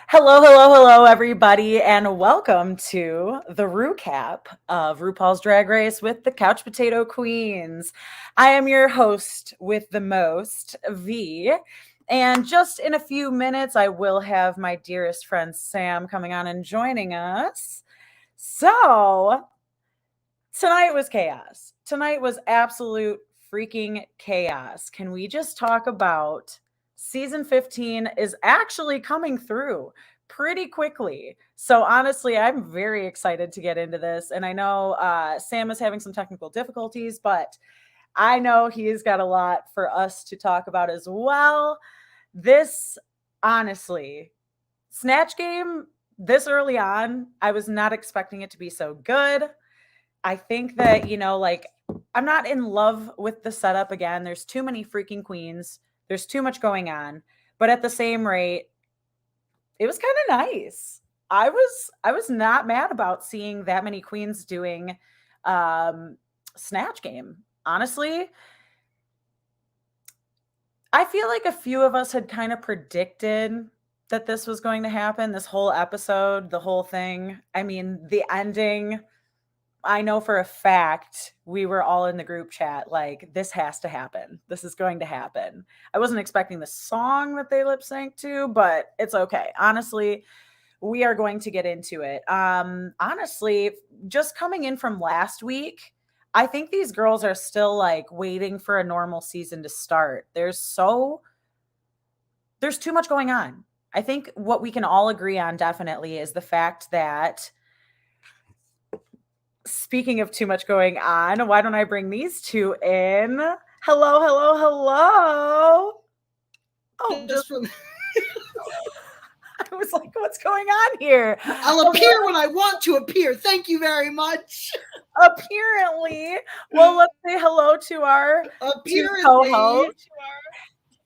Hello, everybody, and welcome to the recap of RuPaul's Drag Race with the Couch Potato Queens. I am your host with the most, V, and just in a few minutes, I will have my dearest friend Sam coming on and joining us. So, tonight was chaos. Tonight was absolute freaking chaos. Can we just talk about season 15 is actually coming through pretty quickly. So honestly, I'm very excited to get into this. And I know Sam is having some technical difficulties, but I know he's got a lot for us to talk about as well. This, honestly, Snatch Game, this early on, I was not expecting it to be so good. I think that, I'm not in love with the setup again. There's too many freaking queens. There's too much going on. But at the same rate, it was kind of nice. I was not mad about seeing that many queens doing Snatch Game. Honestly, I feel like a few of us had kind of predicted that this was going to happen, this whole episode, the whole thing. I mean, the ending, I know for a fact we were all in the group chat like, this has to happen. This is going to happen. I wasn't expecting the song that they lip sync to, but it's okay. Honestly, we are going to get into it. Honestly, just coming in from last week, I think these girls are still like waiting for a normal season to start. There's too much going on. I think what we can all agree on definitely is the fact that, speaking of too much going on, why don't I bring these two in? Hello. Oh, just from I was like, what's going on here? I'll appear when I want to appear. Thank you very much. Apparently. Well, let's say hello to our two co-hosts.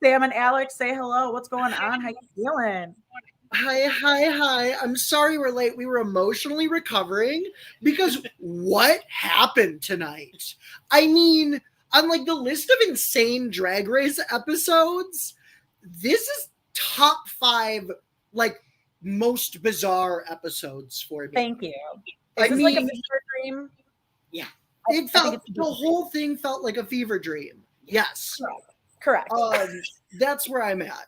Sam and Alec, say hello. What's going on? How you feeling? Hi. I'm sorry we're late. We were emotionally recovering because what happened tonight? I mean, on like the list of insane Drag Race episodes, this is top 5 like most bizarre episodes for me. Thank you. Is this like a fever dream? Yeah. The whole thing felt like a fever dream. Yes. Correct. That's where I'm at.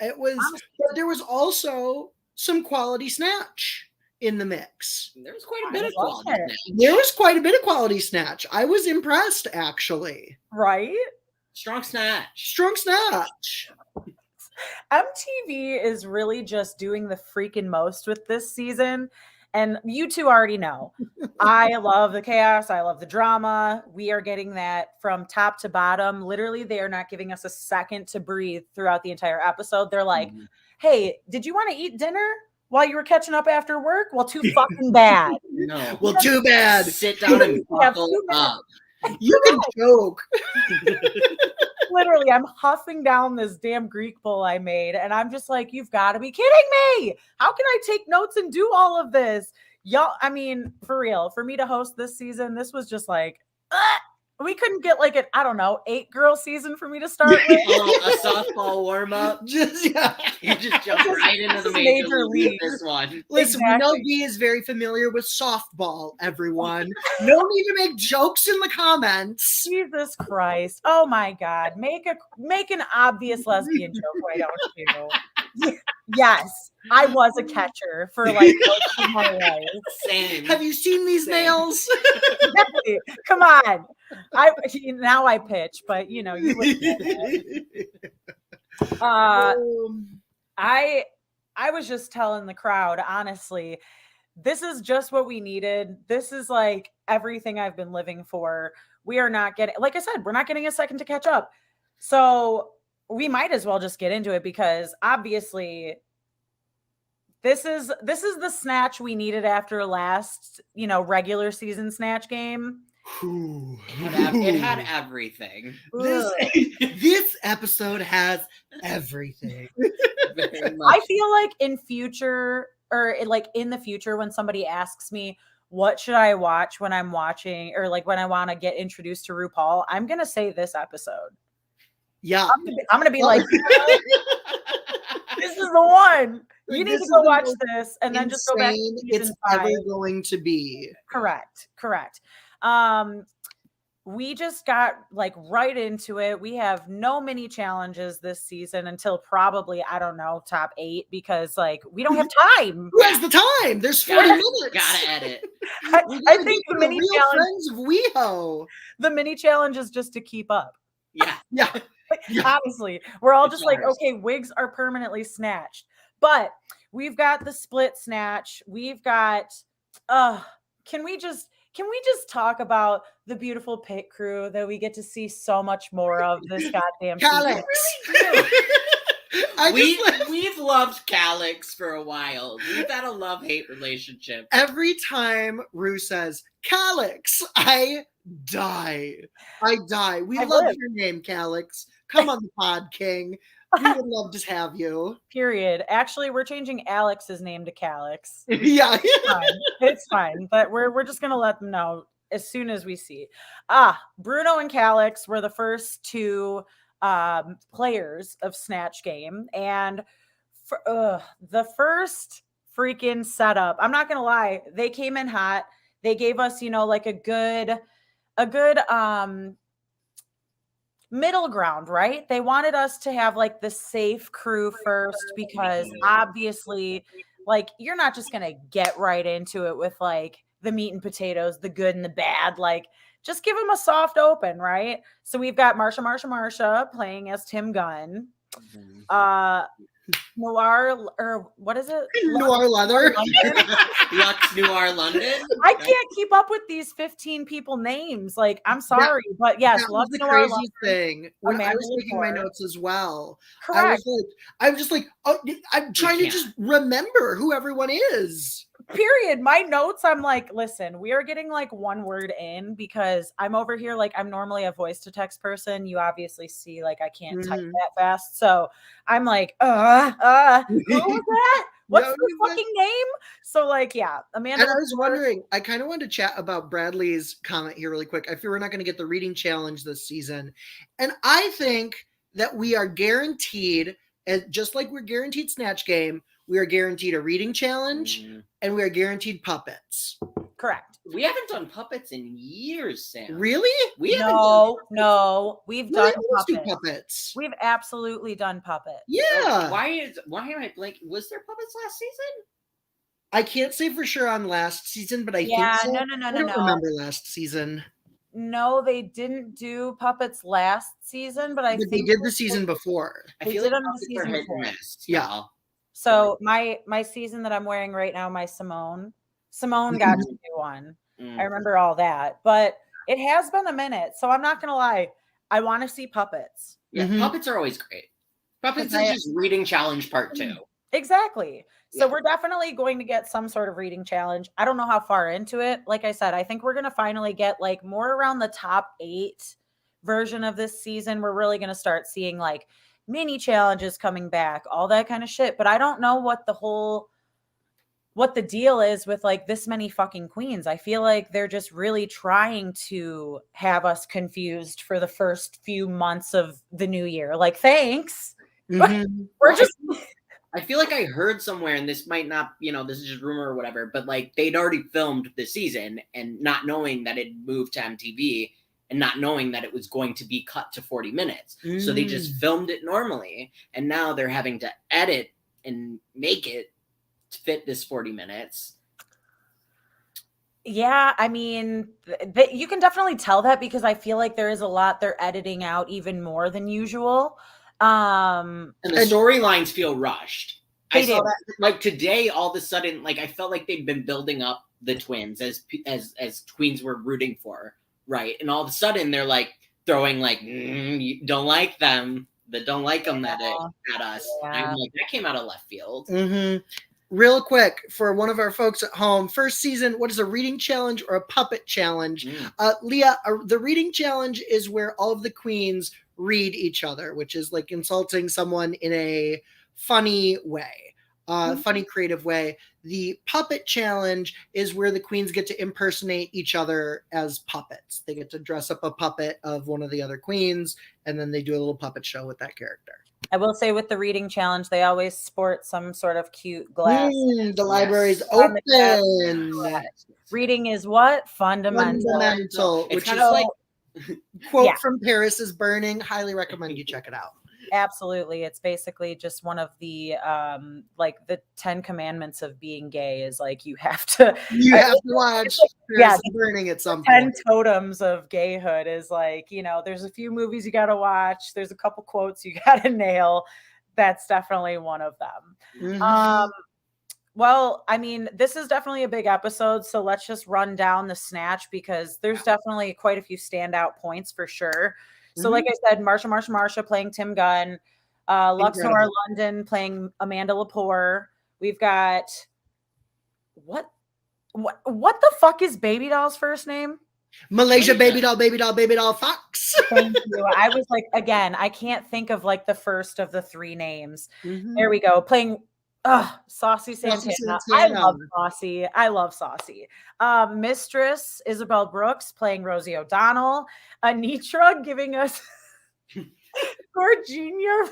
It was, but there was also some quality snatch in the mix. There was quite a bit of quality snatch. There was quite a bit of quality snatch. I was impressed, actually. Right? Strong snatch. MTV is really just doing the freaking most with this season. And you two already know. I love the chaos. I love the drama. We are getting that from top to bottom. Literally, they are not giving us a second to breathe throughout the entire episode. They're like, hey, did you want to eat dinner while you were catching up after work? Well, too fucking bad. No. Well, too bad. Sit down and buckle up. You can joke. Literally, I'm huffing down this damn Greek bowl I made, and I'm just like, you've got to be kidding me. How can I take notes and do all of this? Y'all, I mean, for real, for me to host this season, this was just like, we couldn't get like an, 8-girl season for me to start with. A softball warm-up. You just jump right into the major league with this one. Listen, we know V is very familiar with softball, everyone. No need to make jokes in the comments. Jesus Christ. Oh my God. Make an obvious lesbian joke, why don't you? Yes, I was a catcher for like most of my life. Same. Have you seen these nails? Come on. Now I pitch, but you wouldn't. I was just telling the crowd, honestly, this is just what we needed. This is like everything I've been living for. We are not getting, like I said, we're not getting a second to catch up. So we might as well just get into it because obviously this is the snatch we needed after last, regular season Snatch Game. It had everything. This episode has everything. I feel like in the future, when somebody asks me, what should I watch when I'm watching, or like when I want to get introduced to RuPaul, I'm going to say this episode. Yeah. I'm going to be like, this is is the one. Like, You need this to is go the watch most this and then just go back to insane season it's 5. ever going to be. Correct. We just got like right into it. We have no mini challenges this season until probably, I don't know, top 8, because like we don't have time. Who has the time? There's 40 minutes. Gotta edit. I think the mini real challenge, friends of WeHo. the mini challenge is just to keep up. Yeah. Honestly, we're all It's just like, ours. okay, wigs are permanently snatched, but we've got the split snatch. We've got, can we just talk about the beautiful pit crew that we get to see so much more of this goddamn season? We've loved Calix for a while. We've had a love-hate relationship. Every time Ru says Calix, I die. We love your name, Calix. Come on the pod, King. We would love to have you. Period. Actually, we're changing Alex's name to Calix. Yeah. It's fine. But we're just gonna let them know as soon as we see. Bruno and Calix were the first 2 players of Snatch Game, and the first freaking setup, I'm not gonna lie, they came in hot. They gave us, like a good middle ground, right? They wanted us to have like the safe crew first, because obviously, like, you're not just gonna get right into it with like the meat and potatoes, the good and the bad. Like, just give them a soft open, right? So we've got Marsha playing as Tim Gunn. Noir, or what is it? Noir Leather. Lux Noir London. I can't keep up with these 15 people names. Like, I'm sorry, but yes, that was the Noir crazy London, thing when I Amanda was taking my Lepore. notes as well. Correct. I was just like, oh, I'm trying to just remember who everyone is. Period. My notes, I'm like, listen, we are getting like one word in, because I'm over here, like, I'm normally a voice to text person. You obviously see, like, I can't type that fast. So I'm like, who was that? What's the fucking name? So, like, yeah, Amanda. And I was wondering, I kind of wanted to chat about Bradley's comment here really quick. I feel we're not going to get the reading challenge this season. And I think that we are guaranteed, just like we're guaranteed Snatch Game, we are guaranteed a reading challenge, and we are guaranteed puppets. Correct. We haven't done puppets in years, Sam. Really? We've done puppets. We've absolutely done puppets. Yeah. Why am I blanking? Was there puppets last season? I can't say for sure on last season, but I think so. No. I don't remember last season. No, they didn't do puppets last season, but think they did the season before. I feel like the season before. Yeah. So my season that I'm wearing right now, my Simone got to do one. I remember all that, but it has been a minute, so I'm not gonna lie. I want to see puppets. Yeah, puppets are always great. Puppets is just reading challenge part 2. Exactly. So we're definitely going to get some sort of reading challenge. I don't know how far into it. Like I said, I think we're gonna finally get like more around the top 8 version of this season. We're really gonna start seeing like mini challenges coming back, all that kind of shit. But I don't know what the deal is with like this many fucking queens. I feel like they're just really trying to have us confused for the first few months of the new year. Like, thanks. We're just. I feel like I heard somewhere, and this might not, this is just rumor or whatever, but like they'd already filmed the season and not knowing that it moved to MTV and not knowing that it was going to be cut to 40 minutes. So they just filmed it normally, and now they're having to edit and make it to fit this 40 minutes. Yeah, I mean, you can definitely tell that, because I feel like there is a lot they're editing out even more than usual. And the storylines feel rushed. I saw that, like, today, all of a sudden, like, I felt like they'd been building up the twins as queens were rooting for, right? And all of a sudden, they're like throwing like, you don't like them, that don't like them at us. Yeah. I'm like, that came out of left field. Real quick, for one of our folks at home, first season, what is a reading challenge or a puppet challenge? Leah, the reading challenge is where all of the queens read each other, which is like insulting someone in a funny way, funny, creative way. The puppet challenge is where the queens get to impersonate each other as puppets. They get to dress up a puppet of one of the other queens, and then they do a little puppet show with that character. I will say with the reading challenge, they always sport some sort of cute glass. The library's On the chest. open. Reading is what? Fundamental. Fundamental. It's Which kind is of like quote from Paris is Burning. Highly recommend you check it out. Absolutely. It's basically just one of the like the 10 commandments of being gay is like you have to watch Paris is Burning at some 10 point. totems of gayhood is like, there's a few movies you got to watch, there's a couple quotes you got to nail. That's definitely one of them. Well, I mean, this is definitely a big episode, so let's just run down the snatch because there's definitely quite a few standout points for sure. So like I said, Marsha playing Tim Gunn, Luxor London playing Amanda Lepore. We've got what the fuck is Baby Doll's first name? Malaysia Baby Doll Fox. Thank you. I was like, again, I can't think of like the first of the three names. There we go. Playing Saucy Santana. I love Saucy. Mistress Isabel Brooks playing Rosie O'Donnell. Anitra giving us Virginia Ramsey.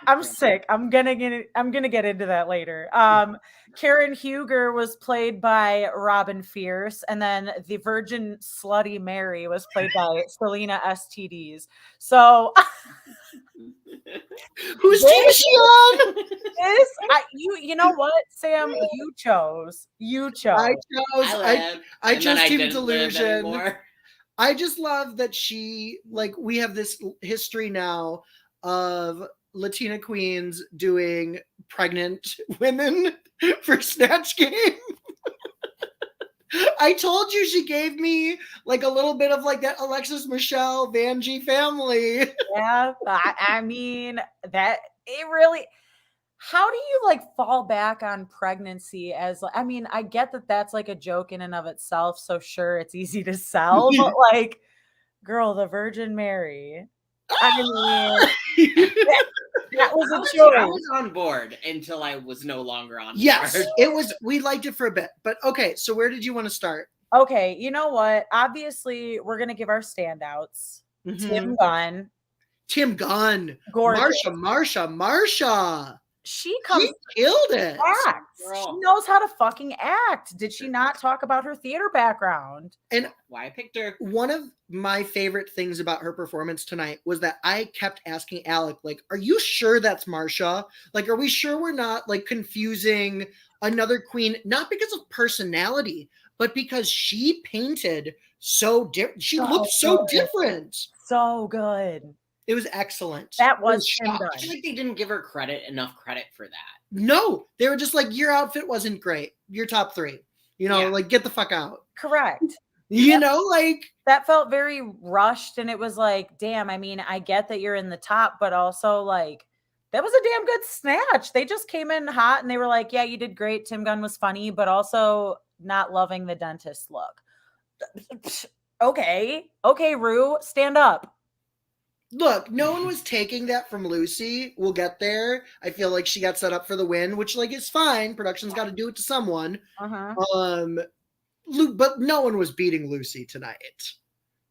I'm sick. I'm gonna get into that later. Karen Huger was played by Robin Fierce, and then the Virgin Slutty Mary was played by Selena STDs. So who's team she on? You know what, Sam? You chose. I chose Team Delusion. I just love that we have this history now of Latina queens doing pregnant women for Snatch Game. I told you she gave me like a little bit of like that Alexis Michelle Vanjie family. Yeah, I mean that it really. How do you like fall back on pregnancy as? I mean, I get that that's like a joke in and of itself. So sure, it's easy to sell, but like, girl, the Virgin Mary. I mean, that was a joke. I was on board until I was no longer on board. Yes, it was. We liked it for a bit, but okay. So where did you want to start? Okay, you know what? Obviously, we're gonna give our standouts. Tim Gunn, gorgeous. Marsha. She killed it. She knows how to fucking act. Did she not talk about her theater background? And why I picked her. One of my favorite things about her performance tonight was that I kept asking Alec, like, are you sure that's Marsha? Like, are we sure we're not like confusing another queen, not because of personality, but because she painted so different. She looked so different. So good. It was excellent. That was I feel like they didn't give her enough credit for that. No, they were just like, your outfit wasn't great. You're top 3. Like get the fuck out. Correct. Like that felt very rushed, and it was like, damn. I mean, I get that you're in the top, but also like that was a damn good snatch. They just came in hot, and they were like, yeah, you did great. Tim Gunn was funny, but also not loving the dentist look. Okay, Rue, stand up. Look, no one was taking that from Lucy. We'll get there. I feel like she got set up for the win, which like is fine. Production's got to do it to someone. But no one was beating Lucy tonight.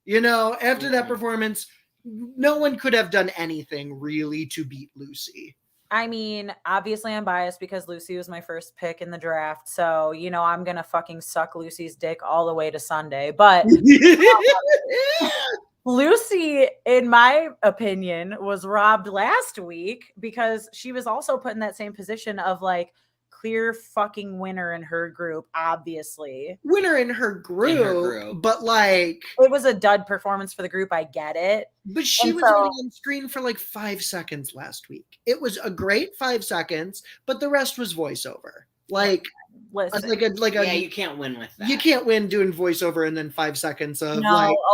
After that performance, no one could have done anything really to beat Lucy. I mean, obviously I'm biased because Lucy was my first pick in the draft. So, I'm going to fucking suck Lucy's dick all the way to Sunday. But Lucy, in my opinion, was robbed last week because she was also put in that same position of like clear fucking winner in her group, obviously. Winner in her group. But like... It was a dud performance for the group, I get it. But she was only on screen for like 5 seconds last week. It was a great 5 seconds, but the rest was voiceover. Like... Listen, you can't win with that. You can't win doing voiceover and then 5 seconds of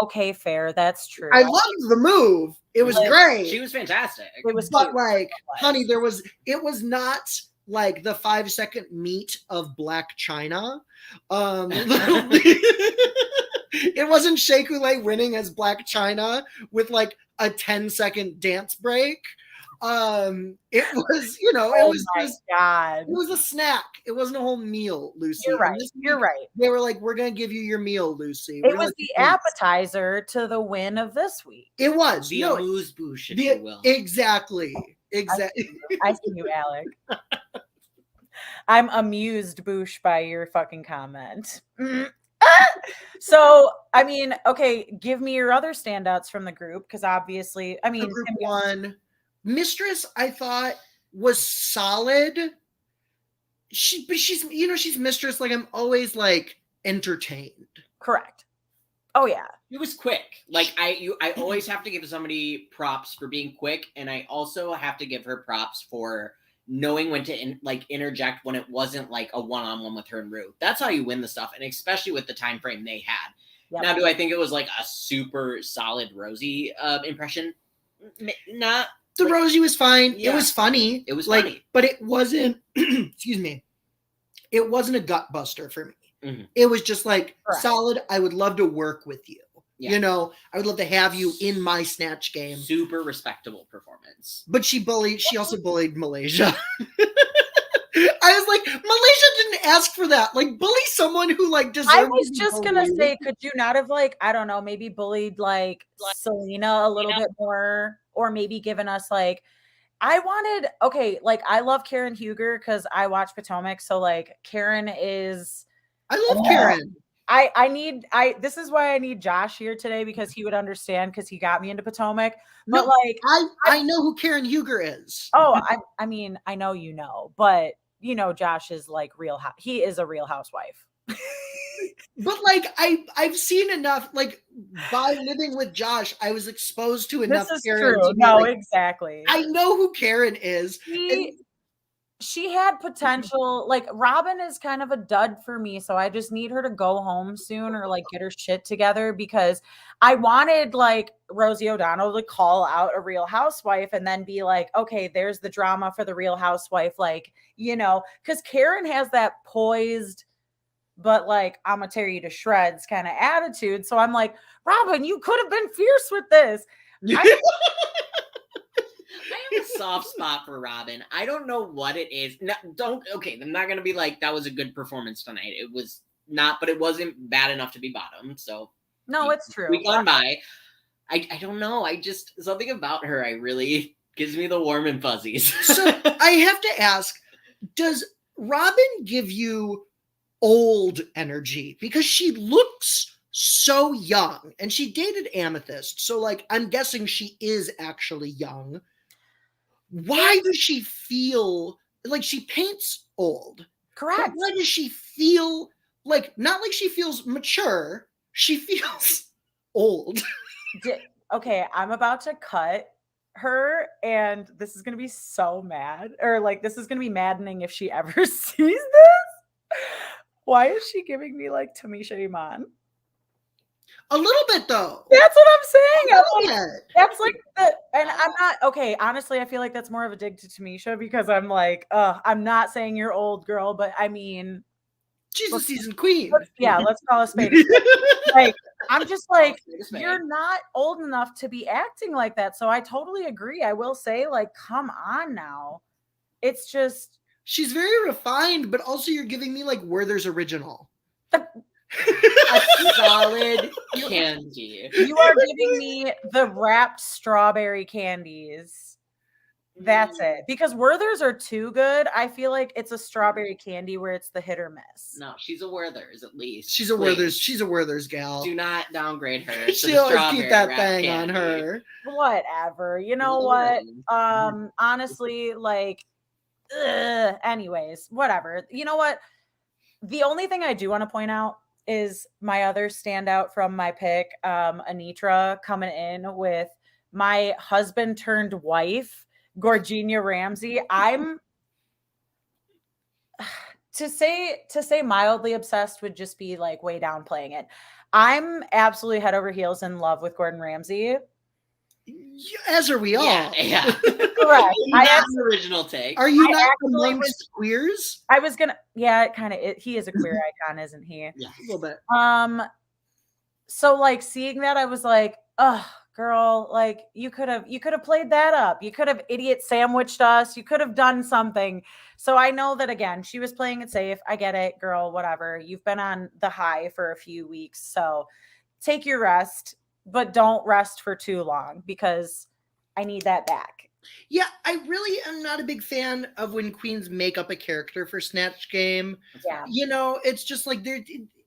okay, fair. That's true. I loved the move. It was great. She was fantastic. It was, but honey, it was not like the 5-second meet of Black China. It wasn't Shea Coulee winning as Black China with like a 10-second dance break. It was, it was just, God. it was a snack. It wasn't a whole meal, Lucy. You're right. You're Week, right. They were like, we're gonna give you your meal, Lucy. It was the appetizer to the win of this week. It was the amuse-bouche, if you will. Exactly. I see you, Alec. I'm amused, Boosh, by your fucking comment. So, I mean, okay, give me your other standouts from the group, because obviously, I mean, group one, Mistress, I thought was solid. She's Mistress. Like, I'm always like entertained. Correct. Oh yeah, it was quick. Like I always have to give somebody props for being quick, and I also have to give her props for knowing when to interject when it wasn't like a one-on-one with her and Ru. That's how you win the stuff, and especially with the time frame they had. Yep. Now, do I think it was like a super solid Rosie impression? Not. The Rosie was fine. Yeah. It was funny. It was funny, but it wasn't. Excuse me. It wasn't a gut buster for me. Mm-hmm. It was just like solid. I would love to work with you. Yeah. I would love to have you in my Snatch Game. Super respectable performance. But she also bullied Malaysia. I was like, Malaysia didn't ask for that. Like, bully someone who like deserves. I was just gonna say, could you not have I don't know, maybe bullied like Selena a little bit more, or maybe given us I love Karen Huger because I watch Potomac, so Karen is. I love Karen. This is why I need Josh here today, because he would understand, because he got me into Potomac. But I know who Karen Huger is. Oh, I mean, I know but Josh is he is a real housewife. But I've seen enough, by living with Josh, I was exposed to enough Karen. True. No, exactly. I know who Karen is. She had potential. Robin is kind of a dud for me, so I just need her to go home soon, or get her shit together, because I wanted Rosie O'Donnell to call out a Real Housewife and then be okay, there's the drama for the Real Housewife, because Karen has that poised, but I'm gonna tear you to shreds kind of attitude. So I'm like, Robin, you could have been fierce with this. I have a soft spot for Robin. I don't know what it is. No, I'm not gonna be that was a good performance tonight. It was not, but it wasn't bad enough to be bottom. So no, it's true. We gone by. I don't know. I just, something about her really gives me the warm and fuzzies. So I have to ask, does Robin give you old energy? Because she looks so young, and she dated Amethyst. So I'm guessing she is actually young. Why does she feel she paints old? Correct. Why does she feel not like she feels mature? She feels old. Okay, I'm about to cut her, and this is going to be so mad, or this is going to be maddening if she ever sees this. Why is she giving me Tamisha Iman? A little bit, though. That's what I'm saying. That's and I'm not, okay, honestly, I feel that's more of a dig to Tamisha, because I'm I'm not saying you're old, girl, but I mean, she's a seasoned queen. Let's call a spade. I'm just you're not old enough to be acting like that. So I totally agree. I will say, come on now. It's just. She's very refined, but also you're giving me Werther's Original. A solid candy. You are giving me the wrapped strawberry candies. That's it. Because Werther's are too good. I feel it's a strawberry candy where it's the hit or miss. No, she's a Werther's at least. She's a Werther's. She's a Werther's gal. Do not downgrade her. She'll always keep that thing candy on her. Whatever. You know what? Honestly, anyways, whatever. You know what? The only thing I do want to point out is my other standout from my pick, Anitra, coming in with my husband turned wife, Gorgenia Ramsey. I'm to say mildly obsessed would just be way downplaying it. I'm absolutely head over heels in love with Gordon Ramsay. As are we all. Yeah. Correct. That's an original take. Are you not amongst queers? I was gonna. Yeah, kind of. He is a queer icon, isn't he? Yeah, a little bit. So seeing that, I was oh girl, like you could have played that up. You could have idiot sandwiched us. You could have done something. So I know that, again, she was playing it safe. I get it, girl, whatever. You've been on the high for a few weeks. So take your rest, but don't rest for too long because I need that back. Yeah, I really am not a big fan of when queens make up a character for Snatch Game. Yeah. You know, it's just like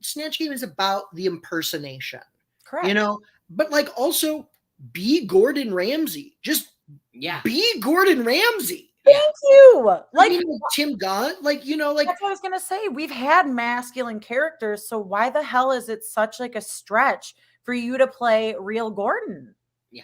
Snatch Game is about the impersonation. Correct. You know, but like also be Gordon Ramsay. Just Yeah. be Gordon Ramsay. Thank you. Like, I mean, Tim Gunn, like, you know, like that's what I was gonna say. We've had masculine characters, so why the hell is it such like a stretch for you to play real Gordon?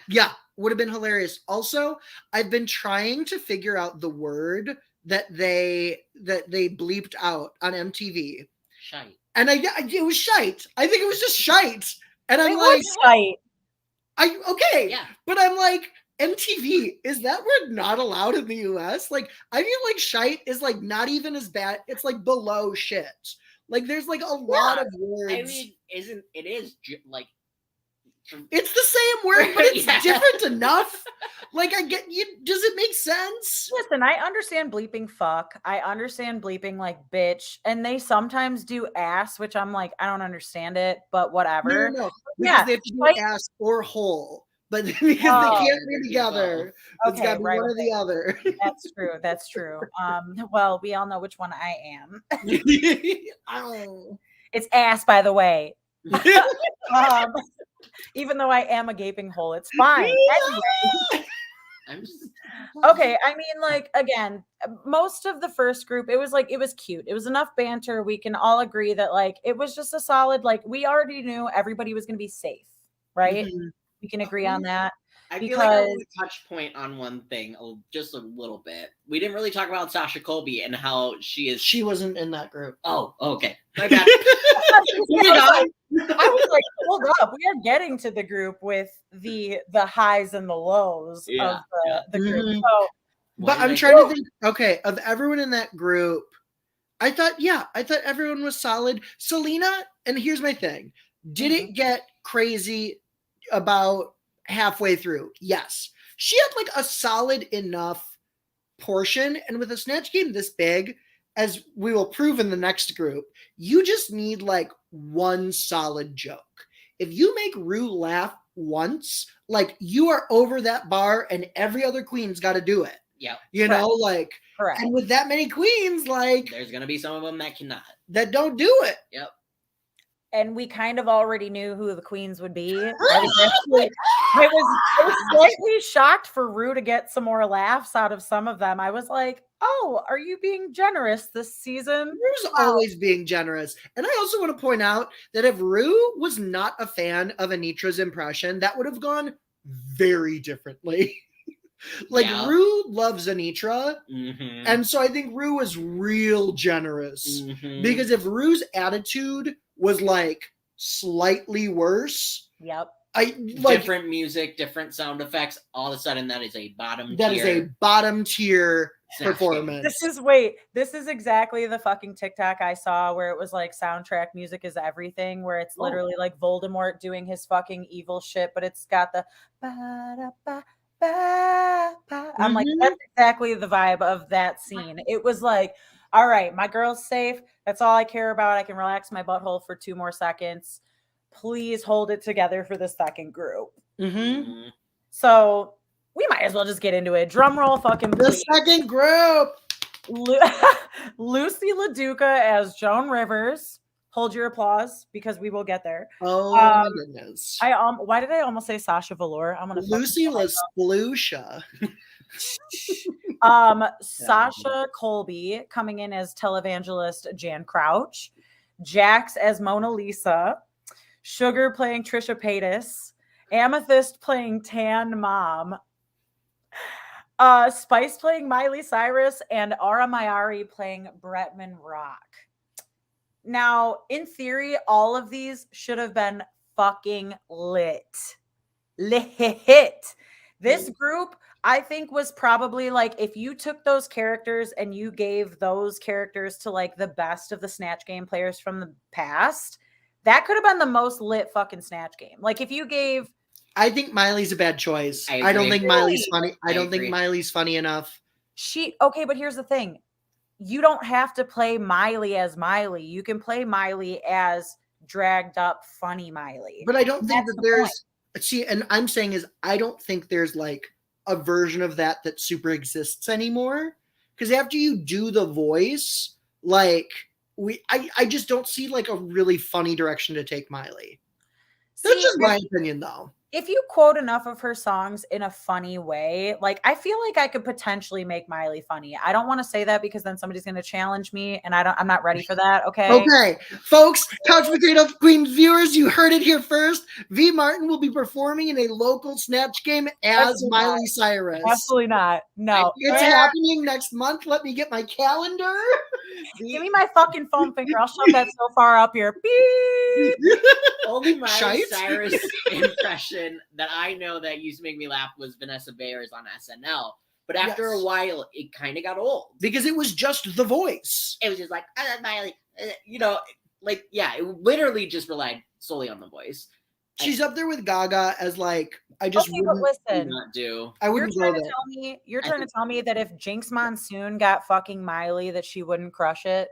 Yeah, would have been hilarious. Also, I've been trying to figure out the word that they bleeped out on MTV. Shite. And it was shite. I think it was just shite. And I'm it like, was shite. Okay. Yeah. But I'm like, MTV, is that word not allowed in the US? Like, I feel like shite is like not even as bad. It's like below shit. Like, there's like a lot of words. I mean, it is like, it's the same word, but it's different enough. Like, I get you. Does it make sense? Listen, I understand bleeping fuck. I understand bleeping like bitch. And they sometimes do ass, which I'm like, I don't understand it, but whatever. No. Because they have to do ass or hole. But because they can't be together. Okay, it's got to be one or the other. That's true. Well, we all know which one I am. It's ass, by the way. Even though I am a gaping hole, it's fine. Anyway. Okay, I mean, like, again, most of the first group, it was cute. It was enough banter. We can all agree that, like, it was just a solid, like, we already knew everybody was going to be safe, right? Mm-hmm. We can agree on that. I feel like I want to touch point on one thing just a little bit. We didn't really talk about Sasha Colby and how she wasn't in that group. Oh, okay. My bad. I was like, hold up. We are getting to the group with the highs and the lows of the group. Mm-hmm. So, but I'm trying to think, okay, of everyone in that group, I thought everyone was solid. Selena, and here's my thing. Did it get crazy about halfway through? Yes. She had like a solid enough portion, and with a Snatch Game this big, as we will prove in the next group, you just need like one solid joke. If you make Ru laugh once, like you are over that bar and every other queen's got to do it. Yeah. You know, like, correct. And with that many queens, like there's going to be some of them that cannot. That don't do it. Yep. And we kind of already knew who the queens would be. I was slightly shocked for Ru to get some more laughs out of some of them. I was like, oh, are you being generous this season? Ru's always being generous. And I also want to point out that if Ru was not a fan of Anitra's impression, that would have gone very differently. Ru loves Anitra. Mm-hmm. And so I think Ru was real generous. Mm-hmm. Because if Ru's attitude was like slightly worse. Yep. Different music, different sound effects. All of a sudden, that is a bottom tier. That is a bottom tier performance. This is exactly the fucking TikTok I saw where it was like soundtrack music is everything, where it's literally like Voldemort doing his fucking evil shit, but it's got the ba-da-ba. I'm like, that's exactly the vibe of that scene. It was like, all right, my girl's safe. That's all I care about. I can relax my butthole for 2 more seconds. Please hold it together for the second group. Mm-hmm. So we might as well just get into it. Drum roll, fucking please. The second group. Lucy Laduca as Joan Rivers. Hold your applause because we will get there. Oh my goodness! Why did I almost say Sasha Velour? I'm gonna Lucy LaSplucia. Sasha Colby coming in as televangelist Jan Crouch, Jax as Mona Lisa, Sugar playing Trisha Paytas, Amethyst playing Tan Mom, Spice playing Miley Cyrus, and Ara Mayari playing Bretman Rock. Now, in theory, all of these should have been fucking lit. This group, I think, was probably like, if you took those characters and you gave those characters to like the best of the Snatch Game players from the past, that could have been the most lit fucking Snatch Game. Like if you gave I think Miley's a bad choice. I don't think Miley's funny. I don't think Miley's funny enough. Okay, but here's the thing. You don't have to play Miley as Miley. You can play Miley as dragged up, funny Miley. But I don't think that there's and I'm saying is I don't think there's like a version of that super exists anymore. Because after you do the voice, like I just don't see like a really funny direction to take Miley. That's just my opinion, though. If you quote enough of her songs in a funny way, like I feel like I could potentially make Miley funny. I don't want to say that because then somebody's going to challenge me, and I'm not ready for that. Okay. Okay, folks, Couch Potato Queens viewers, you heard it here first. V. Martin will be performing in a local Snatch Game as Miley Cyrus. Absolutely not. No, it's happening next month. Let me get my calendar. Give me my fucking foam finger. I'll shove that so far up here. Beep. Only Miley Cyrus impression that I know that used to make me laugh was Vanessa Bayer's on SNL. But after a while, it kind of got old. Because it was just the voice. It was just like, I love Miley. Like, yeah, it literally just relied solely on the voice. She's up there with Gaga as like, I just wouldn't not do. I wouldn't go there. You're trying to tell me that if Jinx Monsoon got fucking Miley, that she wouldn't crush it?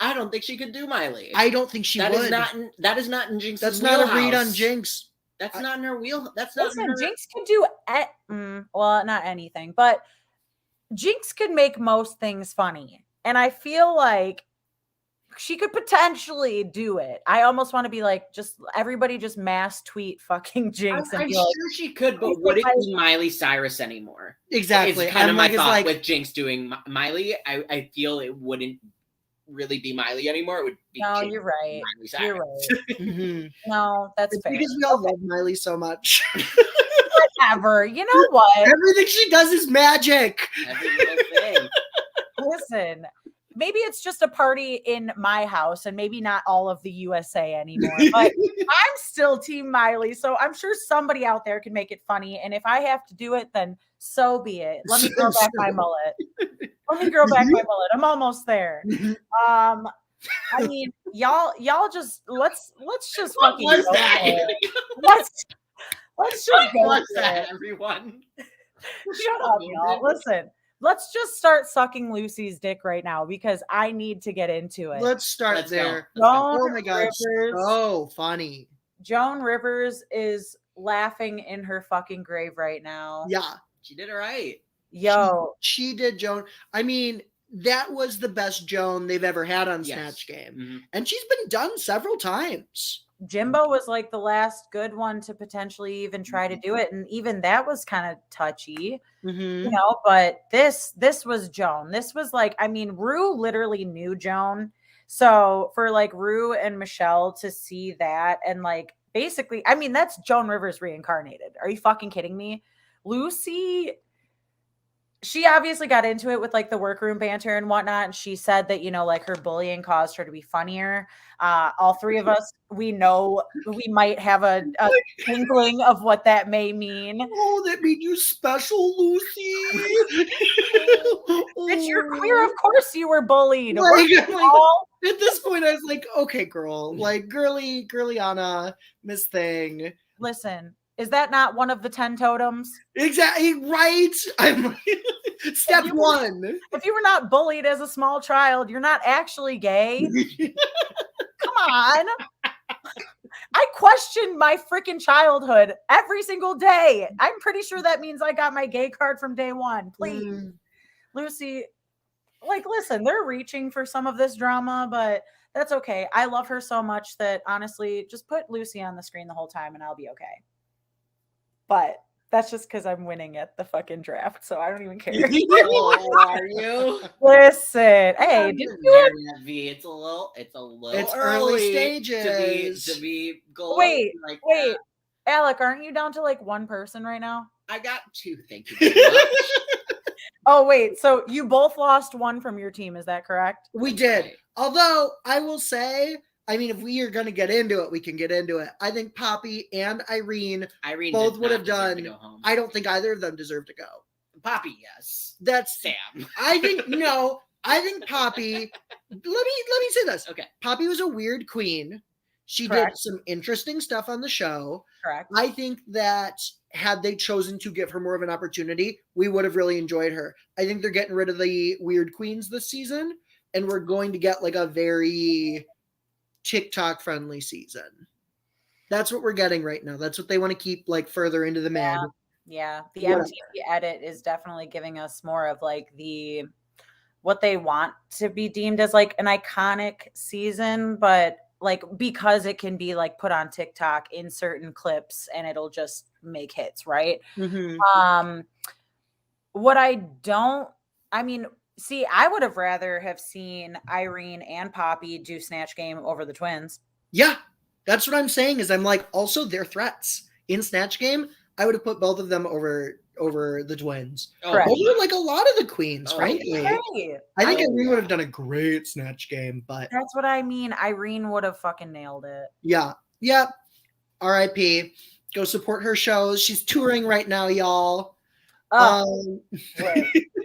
I don't think she could do Miley. I don't think she would. That is not in Jinx's That's wheelhouse. not a read on Jinx. That's not in her wheel. That's not. Listen, Jinx could do well, not anything, but Jinx could make most things funny, and I feel like she could potentially do it. I almost want to be like, just everybody just mass tweet fucking Jinx. I'm sure she could, but would it be Miley Cyrus anymore? Exactly. It's kind of my thought with Jinx doing Miley. I feel it wouldn't really be Miley anymore. It would be Jinx, you're right. Miley Cyrus. You're right. Mm-hmm. No, that's fair. Because we all love Miley so much. Whatever. You know what? Everything she does is magic. Every little thing. Listen. Maybe it's just a party in my house and maybe not all of the USA anymore, but I'm still Team Miley. So I'm sure somebody out there can make it funny. And if I have to do it, then so be it. Let me grow back my mullet. I'm almost there. I mean, y'all just let's just fucking go that? Let's just go What's that, everyone? Shut up, y'all. Listen. Let's just start sucking Lucy's dick right now because I need to get into it. Let's start there. Oh my God, so funny. Joan Rivers is laughing in her fucking grave right now. Yeah. She did it right. Yo. She did, Joan. I mean, that was the best Joan they've ever had on Snatch Game. Mm-hmm. And she's been done several times. Jimbo was like the last good one to potentially even try to do it. And even that was kind of touchy, you know, but this was Joan. This was like, I mean, Ru literally knew Joan. So for like Ru and Michelle to see that and like, basically, I mean, that's Joan Rivers reincarnated. Are you fucking kidding me? Lucy, she obviously got into it with like the workroom banter and whatnot. And she said that, you know, like her bullying caused her to be funnier. All three of us, we know we might have a inkling of what that may mean. Oh, that made you special, Lucy. Bitch, you're queer. Of course you were bullied. Like, at this point, I was like, okay, girl, like girly Anna, Miss Thing. Listen. Is that not one of the 10 totems? Exactly, right? I'm step one. If you were not bullied as a small child, you're not actually gay. Come on. I question my freaking childhood every single day. I'm pretty sure that means I got my gay card from day one. Please. Lucy, like, listen, they're reaching for some of this drama, but that's okay. I love her so much that honestly, just put Lucy on the screen the whole time and I'll be okay. But that's just because I'm winning at the fucking draft, so I don't even care. Are you? Listen, hey, it's a little early stages to be gold. Wait, Alec, aren't you down to like one person right now? I got two. Thank you very much. Oh wait, so you both lost one from your team, is that correct? We did. Right. Although I will say, I mean, if we are going to get into it, we can get into it. I think Poppy and Irene both would have done. I don't think either of them deserve to go. Poppy, yes. That's Sam. I think no. I think Poppy. let me say this. Okay. Poppy was a weird queen. She Correct. did some interesting stuff on the show. Correct. I think that had they chosen to give her more of an opportunity, we would have really enjoyed her. I think they're getting rid of the weird queens this season, and we're going to get like a very TikTok friendly season. That's what we're getting right now. That's what they want to keep like further into the mid. Yeah. The Whatever. MTV edit is definitely giving us more of like what they want to be deemed as like an iconic season, but like because it can be like put on TikTok in certain clips and it'll just make hits, right? What I mean, see, I would have rather have seen Irene and Poppy do Snatch Game over the twins. Yeah, that's what I'm saying. Is I'm like, also their threats in Snatch Game, I would have put both of them over the twins. Correct. Over like a lot of the queens, frankly. Right. I think Irene would have done a great Snatch Game, but that's what I mean. Irene would have fucking nailed it. Yeah. Yep. R.I.P. Go support her shows. She's touring right now, y'all. Right.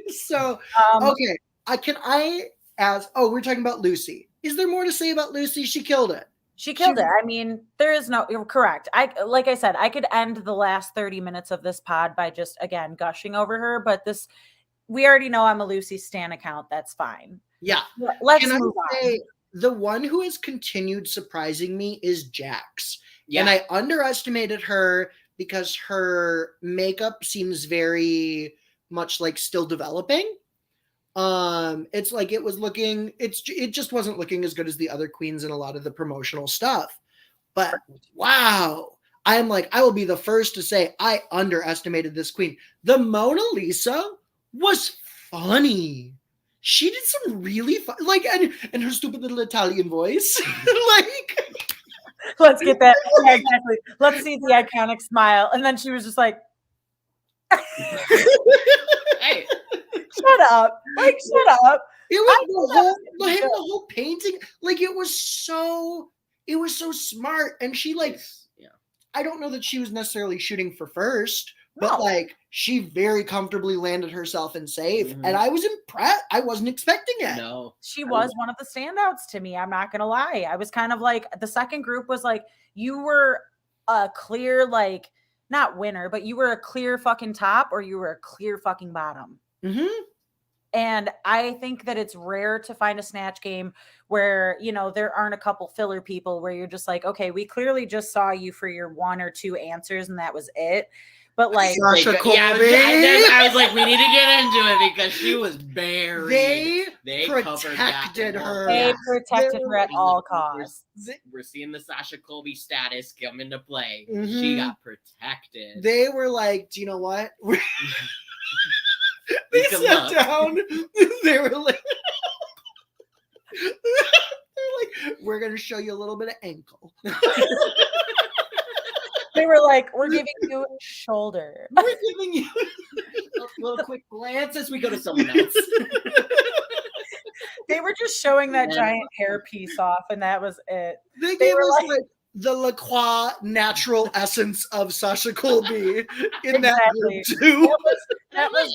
So okay. We're talking about Lucy. Is there more to say about Lucy? She killed it. She killed it. I mean, there is no, you're correct. Like I said, I could end the last 30 minutes of this pod by just, again, gushing over her, but we already know I'm a Lucy Stan account. That's fine. Yeah. Let's move on. The one who has continued surprising me is Jax. Yeah. And I underestimated her because her makeup seems very much like still developing. It's like it just wasn't looking as good as the other queens in a lot of the promotional stuff. But wow, I'm like, I will be the first to say I underestimated this queen. The Mona Lisa was funny. She did some really fun, like, and her stupid little Italian voice. Like, let's get that. Yeah, exactly. Let's see the iconic smile. And then she was just like, hey. Shut up. Like, shut up. It was the whole painting. Like, it was so smart. And she like, I don't know that she was necessarily shooting for first, but like she very comfortably landed herself in safe. And I was impressed. I wasn't expecting it. No. She was one of the standouts to me. I'm not going to lie. I was kind of like, the second group was like, you were a clear, like, not winner, but you were a clear fucking top or you were a clear fucking bottom. And I think that it's rare to find a Snatch Game where, you know, there aren't a couple filler people where you're just like, okay, we clearly just saw you for your one or two answers and that was it. But like, Sasha Colby. I was like, we need to get into it because she was buried. They protected her. They protected her at all costs. We're seeing the Sasha Colby status come into play. She got protected. They were like, do you know what? They sat down. They were like, we're going to show you a little bit of ankle. They were like, we're giving you shoulder. We're giving you a little quick glance as we go to someone else. They were just showing that giant hair piece off, and that was it. They gave us like the La Croix natural essence of Sasha Colby in that group too. That was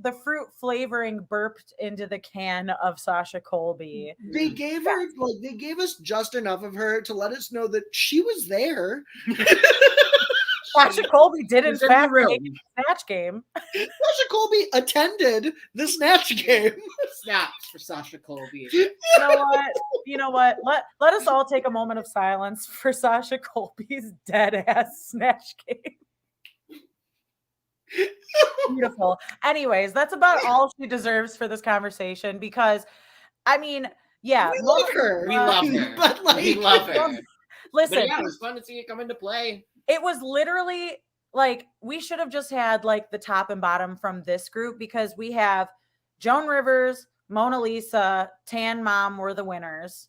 the fruit flavoring burped into the can of Sasha Colby. They gave us just enough of her to let us know that she was there. Sasha Colby did in fact make the Snatch Game. Sasha Colby attended the Snatch Game. Snaps for Sasha Colby. You know what? Let us all take a moment of silence for Sasha Colby's dead ass Snatch Game. Beautiful. Anyways, that's about all she deserves for this conversation because, I mean, yeah, we love her. We love her. But like, we love her. Listen, but yeah, it was fun to see it come into play. It was literally like we should have just had like the top and bottom from this group because we have Joan Rivers, Mona Lisa, Tan Mom were the winners,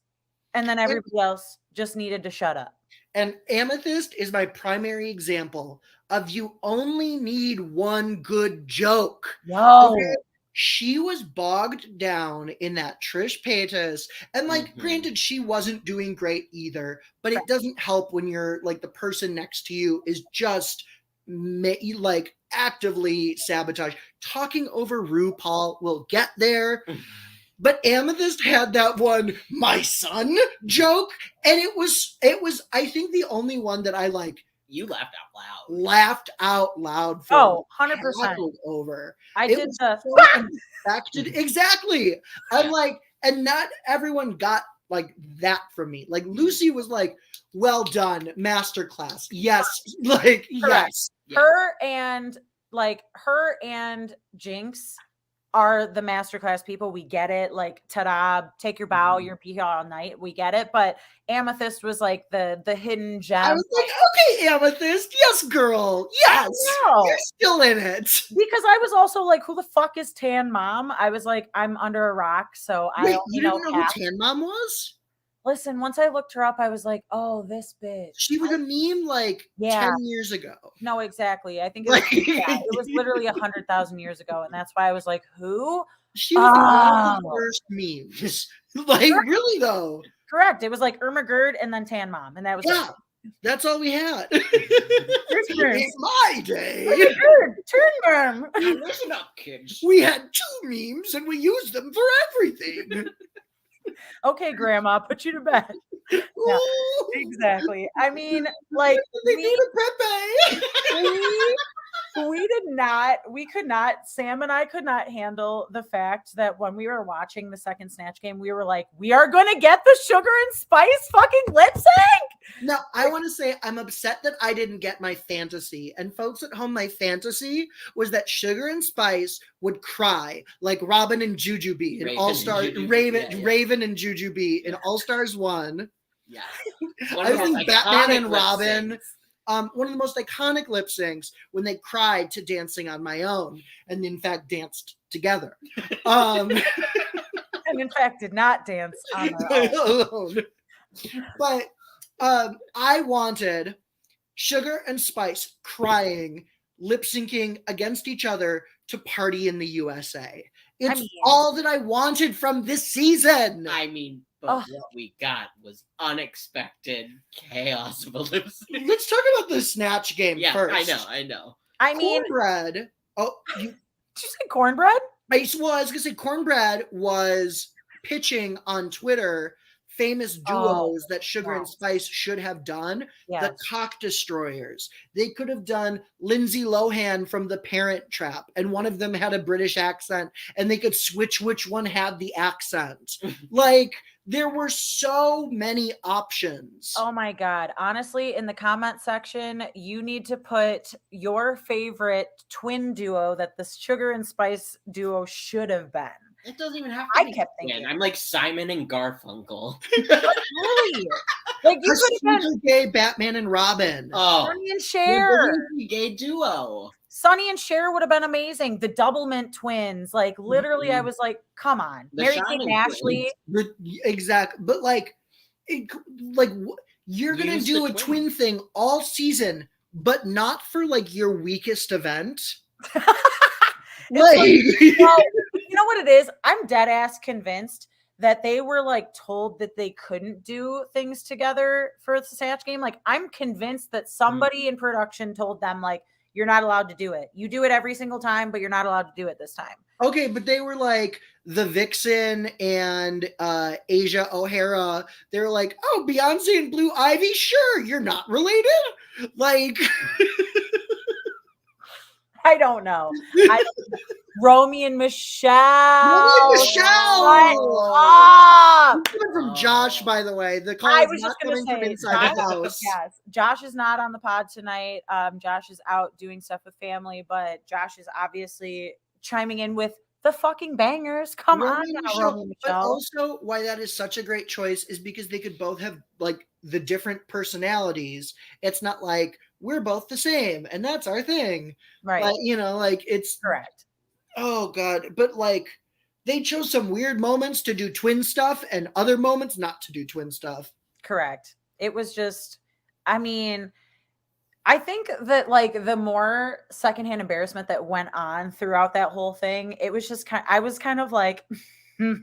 and then everybody else just needed to shut up. And Amethyst is my primary example of you only need one good joke. No. Okay? She was bogged down in that Trish Paytas. And like, granted, she wasn't doing great either, but it doesn't help when you're like the person next to you is just like actively sabotage. Talking over RuPaul will get there. But Amethyst had that one, my son joke. And it was, I think, the only one that I like. You laughed out loud. For 100%. Over. I it did was the so unexpected. Exactly. I'm like, and not everyone got like that from me. Like Lucy was like, well done, masterclass. Yes. Like, Correct. yes. Her and Jinx are the masterclass people. We get it. Like, ta-da, take your bow, you're be here all night. We get it. But Amethyst was like the hidden gem. I was like, okay, Amethyst, yes, girl, yes, you're still in it. Because I was also like, who the fuck is Tan Mom? I was like, I'm under a rock, so Wait, you didn't know who Tan Mom was? Listen, once I looked her up, I was like, oh, this bitch. She was a meme like 10 years ago. No, exactly. I think it was literally 100,000 years ago. And that's why I was like, who? She was one of the first memes. Like, really, though. Correct. It was like Irma Gerd and then Tan Mom. And that was it. That's all we had. It's my day. Turn them. Listen up, kids. We had 2 memes and we used them for everything. Okay, Grandma, put you to bed. Yeah, exactly. I mean, like we could not, Sam and I could not handle the fact that when we were watching the second Snatch Game, we were like, we are going to get the Sugar and Spice fucking lip sync. Now, I want to say I'm upset that I didn't get my fantasy. And folks at home, my fantasy was that Sugar and Spice would cry like Robin and Jujubee in All-Stars, Raven and Jujubee in All-Stars 1. Yeah. I think Batman and Robin, one of the most iconic lip syncs when they cried to Dancing on My Own and in fact danced together. And in fact did not dance on their own. But I wanted Sugar and Spice crying, lip syncing against each other to Party in the USA. It's all that I wanted from this season. I mean, but what we got was unexpected chaos of a lip sync. Let's talk about the Snatch Game first. I know. I mean, Cornbread. Did you say Cornbread? I was going to say Cornbread was pitching on Twitter famous duos that Sugar and Spice should have done. Yes. The Cock Destroyers. They could have done Lindsay Lohan from The Parent Trap, and one of them had a British accent, and they could switch which one had the accent. Like, there were so many options. Oh my God. Honestly, in the comment section, you need to put your favorite twin duo that the Sugar and Spice duo should have been. It doesn't even have to be. I kept thinking. I'm like Simon and Garfunkel. Really? Like you could have been gay Batman and Robin. Oh, Sonny and Cher. Gay duo. Sonny and Cher would have been amazing. The Doublemint twins. Like literally, I was like, come on. Mary-Kate and Ashley. Exactly. But you're going to do a twin thing all season, but not for like your weakest event. Well, you know what it is? I'm dead ass convinced that they were like told that they couldn't do things together for the Snatch Game. Like, I'm convinced that somebody in production told them, like, you're not allowed to do it. You do it every single time, but you're not allowed to do it this time. Okay, but they were like the Vixen and Asia O'Hara. They were like, oh, Beyonce and Blue Ivy? Sure, you're not related? Like... I don't know. Romy and Michelle. Coming from Josh, by the way. The call I is was not just going coming to say, from inside the house. Yes, Josh is not on the pod tonight. Josh is out doing stuff with family, but Josh is obviously chiming in with the fucking bangers. Come on now, Romy and Michelle. But also, why that is such a great choice is because they could both have like the different personalities. It's not like we're both the same and that's our thing. Right. Like, you know, like it's correct. Oh God. But like they chose some weird moments to do twin stuff and other moments not to do twin stuff. Correct. It was just, I mean, I think that like the more secondhand embarrassment that went on throughout that whole thing, it was just I was kind of like, because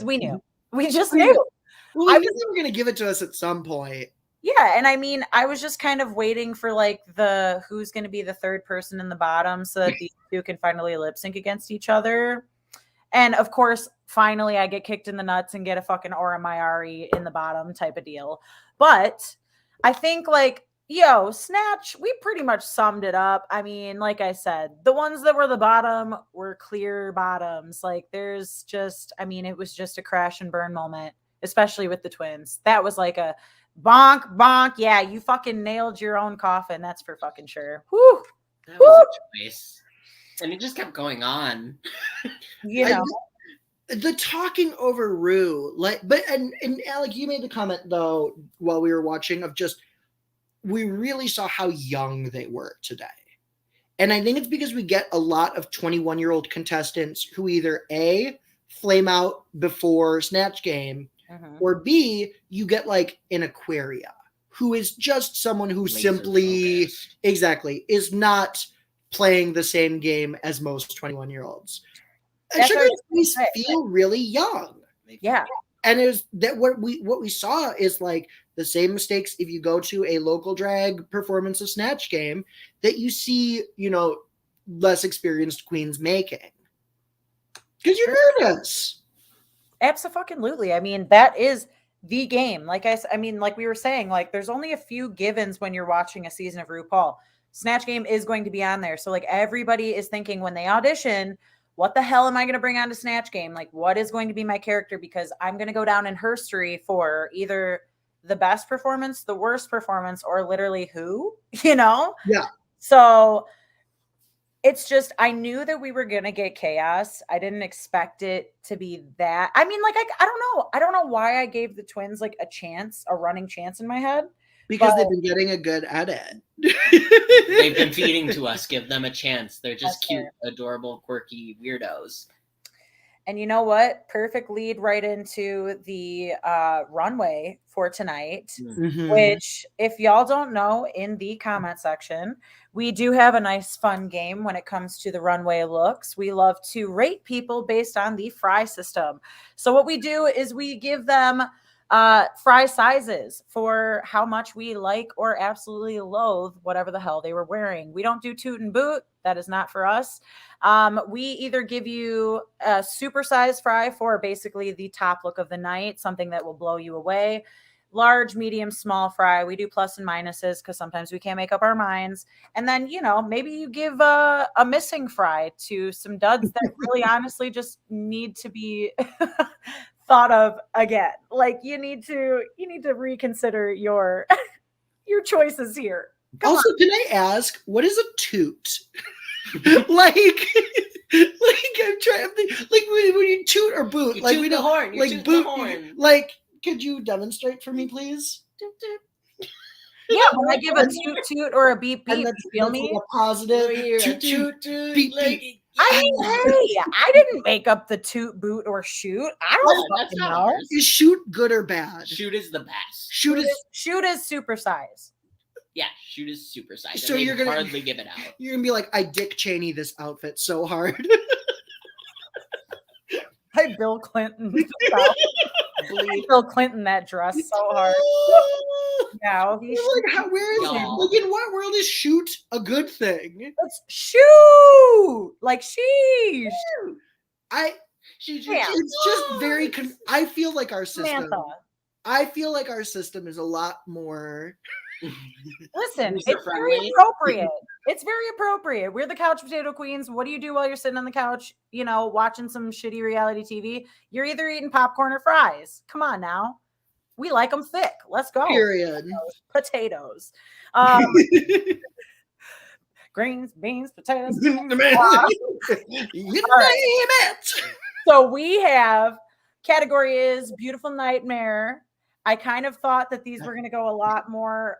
we knew. We just knew. Well, I knew they were going to give it to us at some point. Yeah, and I mean, I was just kind of waiting for like who's going to be the third person in the bottom so that these two can finally lip sync against each other. And of course, finally I get kicked in the nuts and get a fucking Aura Maiari in the bottom type of deal. But I think like, Snatch, we pretty much summed it up. I mean, like I said, the ones that were the bottom were clear bottoms. Like there's just, I mean, it was just a crash and burn moment, especially with the twins. That was like a bonk, bonk. Yeah, you fucking nailed your own coffin. That's for fucking sure. Whew. That was a choice. And it just kept going on. The talking over Ru, and Alec, you made the comment though while we were watching of just, we really saw how young they were today. And I think it's because we get a lot of 21-year-old contestants who either A, flame out before Snatch Game, or B, you get like an Aquaria, who is just someone who simply, exactly, is not playing the same game as most 21-year-olds. And Sugar feel really young. Yeah. And is that what we saw is like the same mistakes if you go to a local drag performance of Snatch Game that you see, less experienced queens making. Because you're nervous. Absolutely. I mean, that is the game. Like like we were saying, like there's only a few givens when you're watching a season of RuPaul. Snatch Game is going to be on there. So like everybody is thinking when they audition, what the hell am I going to bring on to Snatch Game? Like, what is going to be my character? Because I'm going to go down in history for either the best performance, the worst performance, or literally who, Yeah. So it's just, I knew that we were going to get chaos. I didn't expect it to be that. I mean, like, I don't know. I don't know why I gave the twins like a running chance in my head. Because they've been getting a good edit. They've been feeding to us. Give them a chance. They're just cute, adorable, quirky weirdos. And you know what? Perfect lead right into the runway for tonight, which if y'all don't know, in the comment section, we do have a nice fun game when it comes to the runway looks. We love to rate people based on the fry system. So what we do is we give them fry sizes for how much we like or absolutely loathe whatever the hell they were wearing. We don't do toot and boot. That is not for us. We either give you a super size fry for basically the top look of the night, something that will blow you away. Large, medium, small fry. We do plus and minuses because sometimes we can't make up our minds. And then, maybe you give a missing fry to some duds that really honestly just need to be thought of again. Like you need to reconsider your choices here. Come also, on. Can I ask, what is a toot? like I'm trying to think, like when you toot or boot, you like toot we the don't horn. You like toot boot. the horn. Like, could you demonstrate for me, please? Yeah, when I give a toot or a beep beep, that's, feel that's me? like a positive Toot, beep like, beep. I mean, hey, I didn't make up the toot, boot, or shoot. I don't that's fucking not know. ours. Is shoot good or bad? Shoot is the best. Shoot is super size. Yeah, shoot is super size. So you're gonna hardly give it out. You're gonna be like, I Dick Cheney this outfit so hard. I Bill Clinton. Bill Clinton that dress so hard. Now he's like, where is it? Like, in what world is shoot a good thing? Let's shoot like sheesh. It's just very. I feel like our system. Samantha. I feel like our system is a lot more. Listen, it's very appropriate. It's very appropriate. We're the couch potato queens. What do you do while you're sitting on the couch, watching some shitty reality TV? You're either eating popcorn or fries. Come on now. We like them thick. Let's go. Period. Potatoes. Greens, beans, potatoes. You name it. So we have category is Beautiful Nightmare. I kind of thought that these were going to go a lot more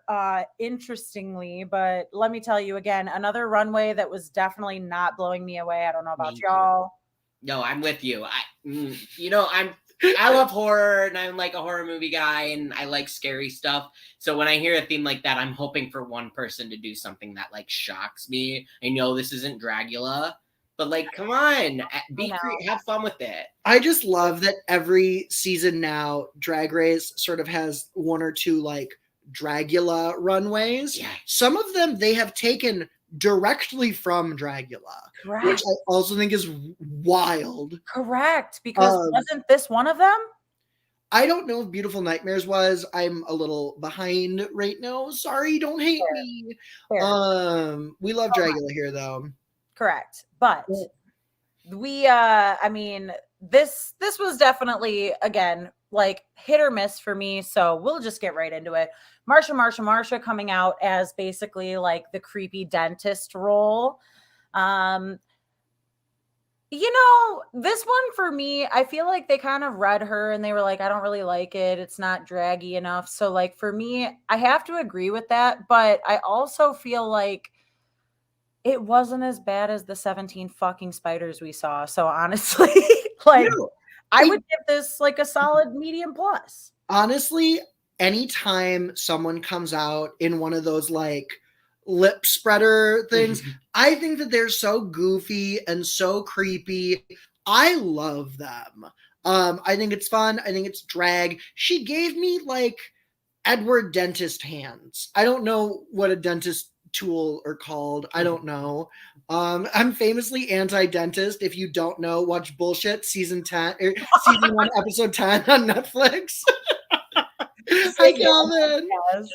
interestingly, but let me tell you again, another runway that was definitely not blowing me away. I don't know about y'all. No, I'm with you. I love horror and I'm like a horror movie guy and I like scary stuff. So when I hear a theme like that, I'm hoping for one person to do something that like shocks me. I know this isn't Dragula, but like, come on, have fun with it. I just love that every season now, Drag Race sort of has one or two like Dragula runways. Yeah. Some of them they have taken directly from Dragula, Correct. which I also think is wild. Correct, because wasn't this one of them? I don't know if Beautiful Nightmares was. I'm a little behind right now. Sorry, don't hate me. Fair. We love Dragula here though. Correct. But we I mean, this was definitely, again, like hit or miss for me. So we'll just get right into it. Marsha coming out as basically like the creepy dentist role. You know, this one for me, I feel like they kind of read her and they were like, I don't really like it. It's not draggy enough. So, like, for me, I have to agree with that. But I also feel like it wasn't as bad as the 17 fucking spiders we saw. So, honestly, like, I would give this like a solid medium plus. Honestly, anytime someone comes out in one of those like lip spreader things, I think that they're so goofy and so creepy. I love them. I think it's fun. I think it's drag. She gave me like Edward dentist hands. I don't know what a dentist tool are called. I don't know. I'm famously anti-dentist. If you don't know, watch Bullshit season 10 or season 1 episode 10 on Netflix. Hi, Calvin. Yes.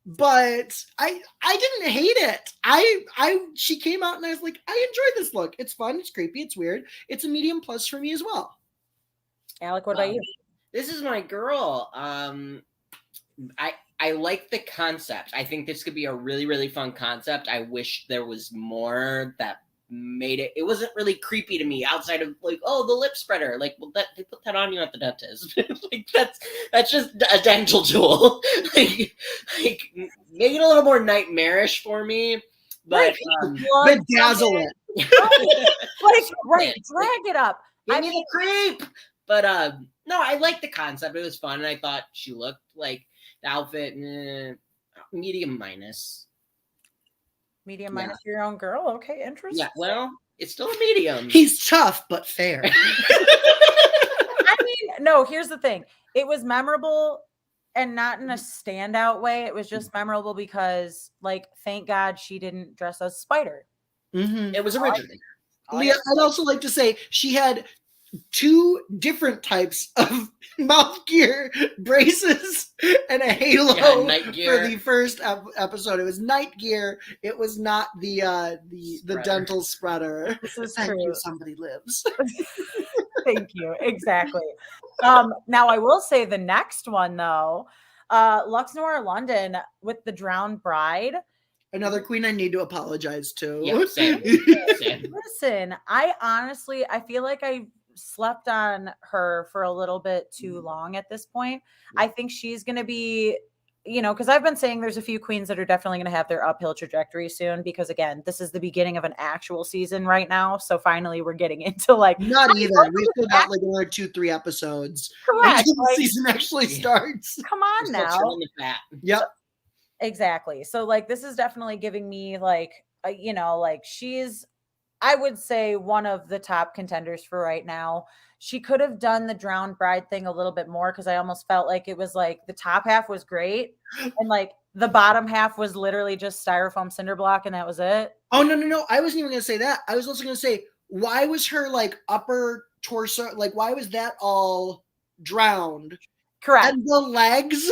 But I didn't hate it. She came out and I was like, I enjoy this look. It's fun, it's creepy, it's weird. It's a medium plus for me as well. Alec, what about you? This is my girl. I like the concept. I think this could be a really, really fun concept. I wish there was more that made it. It wasn't really creepy to me outside of like, oh, the lip spreader. Like, well, they put that on you at the dentist. Like that's just a dental tool. like make it a little more nightmarish for me. But bedazzle it. Right, drag it up. Give me the creep. But no, I liked the concept. It was fun, and I thought she looked like the outfit. Medium minus. Medium minus your own girl. Okay, interesting. Yeah, well, it's still a medium. He's tough but fair. I mean, no, here's the thing. It was memorable and not in a standout way. It was just memorable because, like, thank God she didn't dress as Spider. It was original. Leah, I'd also like to say she had 2 different types of mouth gear, braces, and a halo for the first episode. It was night gear. It was not the dental spreader. This is Thank true. you, somebody lives. Thank you. Exactly. Now I will say the next one though, Lux Noir London with the Drowned Bride. Another queen I need to apologize to. Yeah, same. Listen, I feel like I slept on her for a little bit too long at this point. I think she's going to be, because I've been saying there's a few queens that are definitely going to have their uphill trajectory soon because, again, this is the beginning of an actual season right now. So finally we're getting into like... Not even. We've still got like another 2-3 episodes. Correct. Until the season actually starts. Come on now. Yep. Exactly. So like this is definitely giving me like, like she's, I would say, one of the top contenders for right now. She could have done the Drowned Bride thing a little bit more because I almost felt like it was like the top half was great and like the bottom half was literally just styrofoam cinder block and that was it. Oh, no. I wasn't even going to say that. I was also going to say, why was her like upper torso, like why was that all drowned? Correct. And the legs?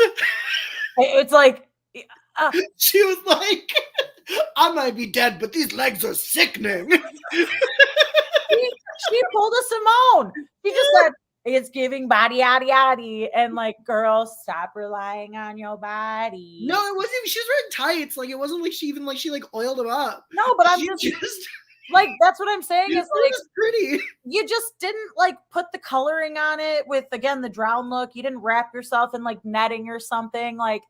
It's like... She was like, I might be dead, but these legs are sickening. She pulled a Simone. She just said, it's giving body, yaddy, yaddy. And like, girl, stop relying on your body. No, it wasn't. She was wearing tights. Like, it wasn't like she oiled them up. No, but I'm just like, that's what I'm saying. Is like, pretty. You just didn't like put the coloring on it with, again, the drown look. You didn't wrap yourself in like netting or something. Like,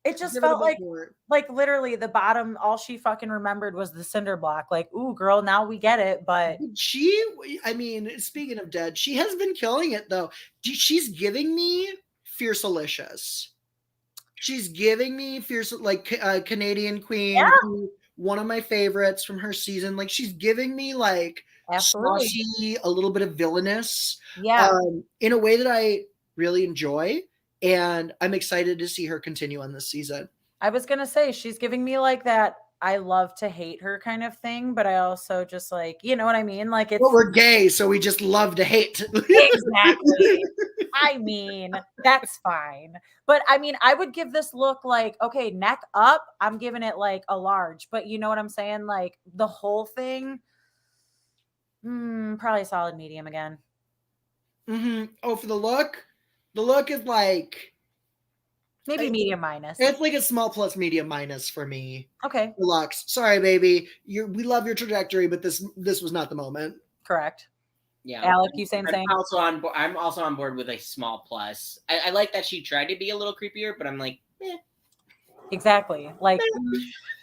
it just felt like literally the bottom, all she fucking remembered was the cinder block. Like, ooh, girl, now we get it. But speaking of dead, she has been killing it though. She's giving me Fiercelicious. She's giving me fierce, like Canadian queen, one of my favorites from her season. Like she's giving me like saucy, a little bit of villainous, in a way that I really enjoy. And I'm excited to see her continue on this season. I was gonna say she's giving me like that I love to hate her kind of thing, but I also just like, you know what I mean? Like it's But we're gay, so we just love to hate. exactly. I mean, that's fine. But I mean, I would give this look like, okay, neck up, I'm giving it like a large, but you know what I'm saying? Like the whole thing, probably a solid medium again. Oh, for the look? The look is like Maybe medium minus. It's like a small plus medium minus for me. Okay. Deluxe. Sorry, baby. We love your trajectory, but this was not the moment. Correct. Yeah, Alec, you same thing. I'm also on board with a small plus. I like that she tried to be a little creepier, but I'm like, Exactly. Like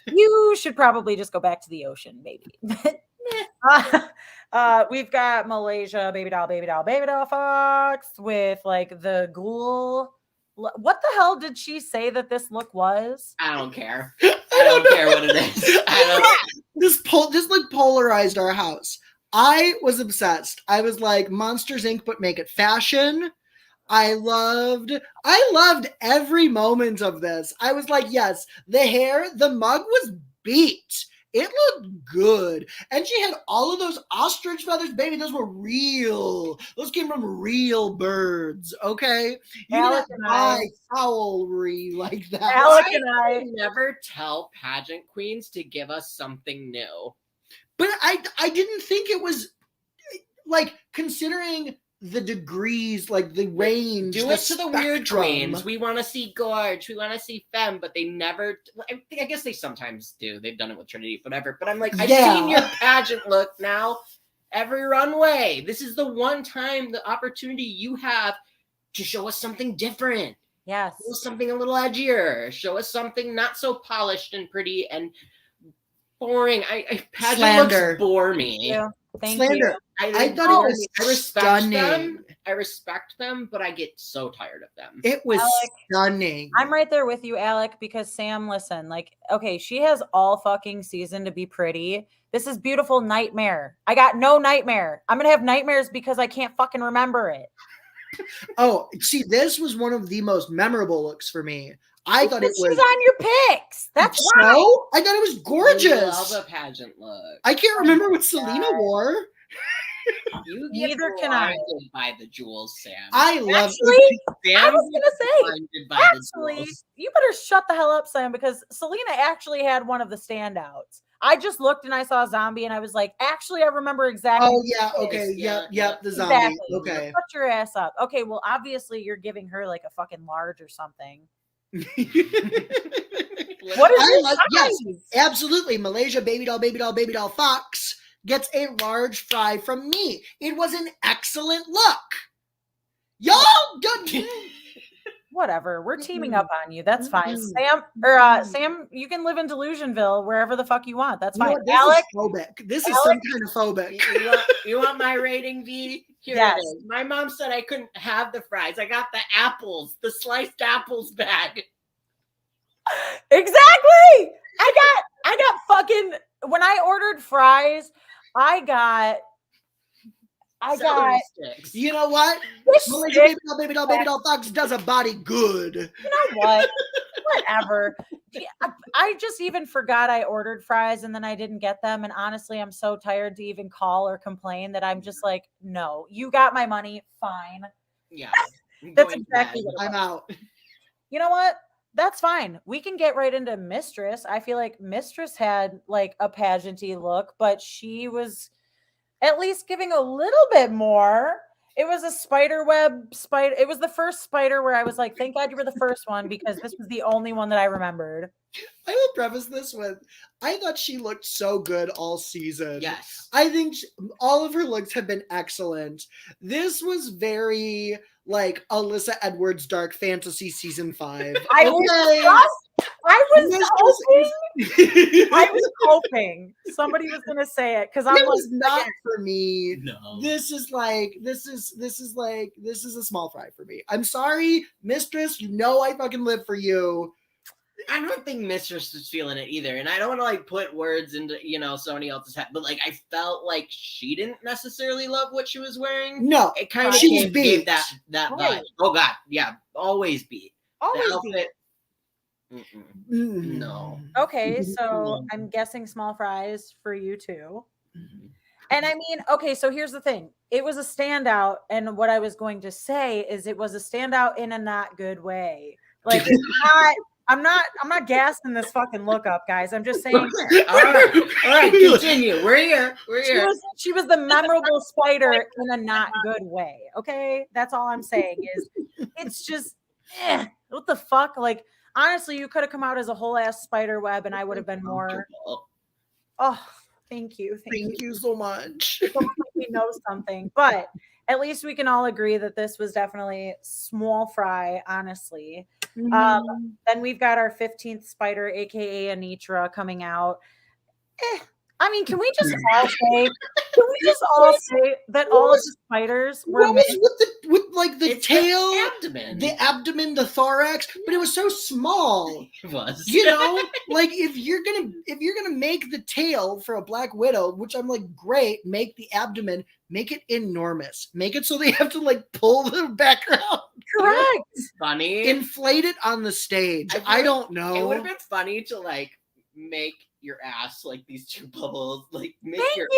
you should probably just go back to the ocean, maybe. We've got Malaysia, baby doll fox with like the ghoul. What the hell did she say that this look was? I don't care. I don't care what it is. This like polarized our house. I was obsessed. I was like, Monsters Inc., but make it fashion. I loved every moment of this. I was like, yes, the hair, the mug was beat. It looked good. And she had all of those ostrich feathers. Baby, those were real. Those came from real birds, okay? You Alec didn't and I fowlry like that. Alec and I never tell pageant queens to give us something new. But I didn't think it was like considering the degrees, like the range. Do it to the weird queens. We want to see gorge. We want to see femme, but they never. I guess they sometimes do. They've done it with Trinity, whatever. But I'm like, I've seen your pageant look now. Every runway. This is the one time, the opportunity you have to show us something different. Yes. Show us something a little edgier. Show us something not so polished and pretty and boring. Pageant Slander. looks bore me. Yeah. Thank Slander. you. I thought it was stunning. I respect them, but I get so tired of them. It was Alec, stunning. I'm right there with you, Alec, because Sam, listen, like, okay, she has all fucking season to be pretty. This is beautiful nightmare. I got no nightmare. I'm going to have nightmares because I can't fucking remember it. Oh, see, this was one of the most memorable looks for me. I thought it was. She's on your picks. That's so. why. I thought it was gorgeous. I love a pageant look. I can't remember what Selena wore. You get Neither can I. blinded by the jewels, Sam. I love. Actually, Sam I was gonna say. blinded by Actually, the jewels. you better shut the hell up, Sam, because Selena actually had one of the standouts. I just looked and I saw a zombie and I was like, actually, I remember exactly. Oh, yeah. Okay. Yep. The zombie. Exactly. Okay. Shut your ass up. Okay. Well, obviously, you're giving her like a fucking large or something. What is this? Yes, absolutely. Malaysia, baby doll fox gets a large fry from me. It was an excellent look. Y'all done. Whatever. We're teaming up on you. That's fine. Sam, you can live in Delusionville wherever the fuck you want. That's fine. Alec, this is some kind of phobic. You want my rating, V? Here it is. My mom said I couldn't have the fries. I got the apples, the sliced apples bag. Exactly. I got fucking, when I ordered fries, I got sticks. You know what? Baby doll fox does a body good. You know what? Whatever. I just even forgot I ordered fries and then I didn't get them. And honestly, I'm so tired to even call or complain that I'm just like, no, you got my money. Fine. Yeah. That's exactly what I'm out. You know what? That's fine. We can get right into Mistress. I feel like Mistress had like a pageanty look, but she was at least giving a little bit more. It was a spider. It was the first spider where I was like, thank God you were the first one because this was the only one that I remembered. I will preface this with, I thought she looked so good all season. Yes. I think all of her looks have been excellent. This was very like Alyssa Edwards' Dark Fantasy Season 5. I was hoping somebody was going to say it because it was not for me. No. This is a small fry for me. I'm sorry, Mistress. You know I fucking live for you. I don't think Mistress was feeling it either. And I don't want to like put words into, somebody else's head, but like I felt like she didn't necessarily love what she was wearing. No, it kind of gave that vibe. Oh God, yeah, always beat. Always the outfit, No. Okay, so I'm guessing small fries for you too. Mm-hmm. And I mean, okay, so here's the thing. It was a standout, and what I was going to say is it was a standout in a not good way. Like it's not, I'm not gassing this fucking look up, guys. I'm just saying. All right, continue. We're here. She was the memorable spider in a not good way. Okay, that's all I'm saying. Is it's just what the fuck? Like honestly, you could have come out as a whole ass spider web, and I would have been more. Oh, thank you, thank you so much. We know something, but at least we can all agree that this was definitely small fry. Honestly. Then we've got our 15th spider, aka Anitra, coming out. I mean, can we just all say that all of the spiders were what was with like the tail, the abdomen, the thorax, but it was so small. It was. You know, like if you're gonna make the tail for a Black Widow, which I'm like, great, make the abdomen, make it enormous, make it so they have to like pull the background. Correct. Funny. Inflate it on the stage. I don't know. It would have been funny to like make your ass like these two bubbles, like make your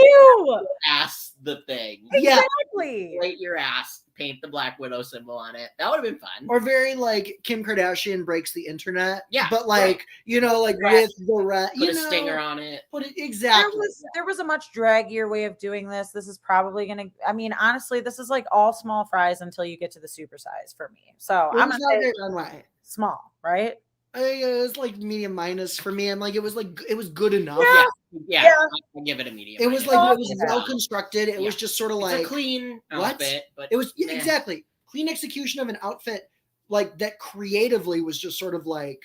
ass the thing. Exactly. Inflate your ass, paint the Black Widow symbol on it. That would have been fun. Or very like Kim Kardashian breaks the internet. Yeah. But like, you know, like with the rat, put a stinger on it. Put it exactly. There was a much draggier way of doing this. This is probably gonna. I mean, honestly, this is like all small fries until you get to the super size for me. So I'm gonna say small, right? It was like medium minus for me. I'm like, it was good enough. Yeah. I give it a medium. It was like, it was well constructed. It was just sort of like a clean outfit, but it was exactly clean execution of an outfit like that creatively was just sort of like,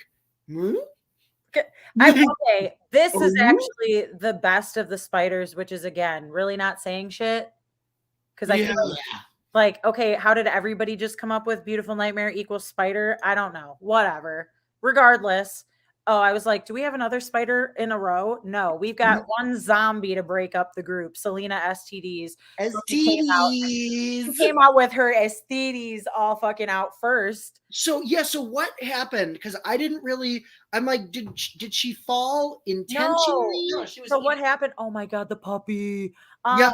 I will say this is actually the best of the spiders, which is again really not saying shit because I feel like, okay, how did everybody just come up with Beautiful Nightmare equals spider? I don't know. Whatever. Regardless, I was like, do we have another spider in a row? No, we've got one zombie to break up the group. Selena STDs. STDs. She came out with her STDs all fucking out first. So what happened? Because I didn't really. I'm like, did she fall intentionally? No, so what happened? Oh my god, the puppy. I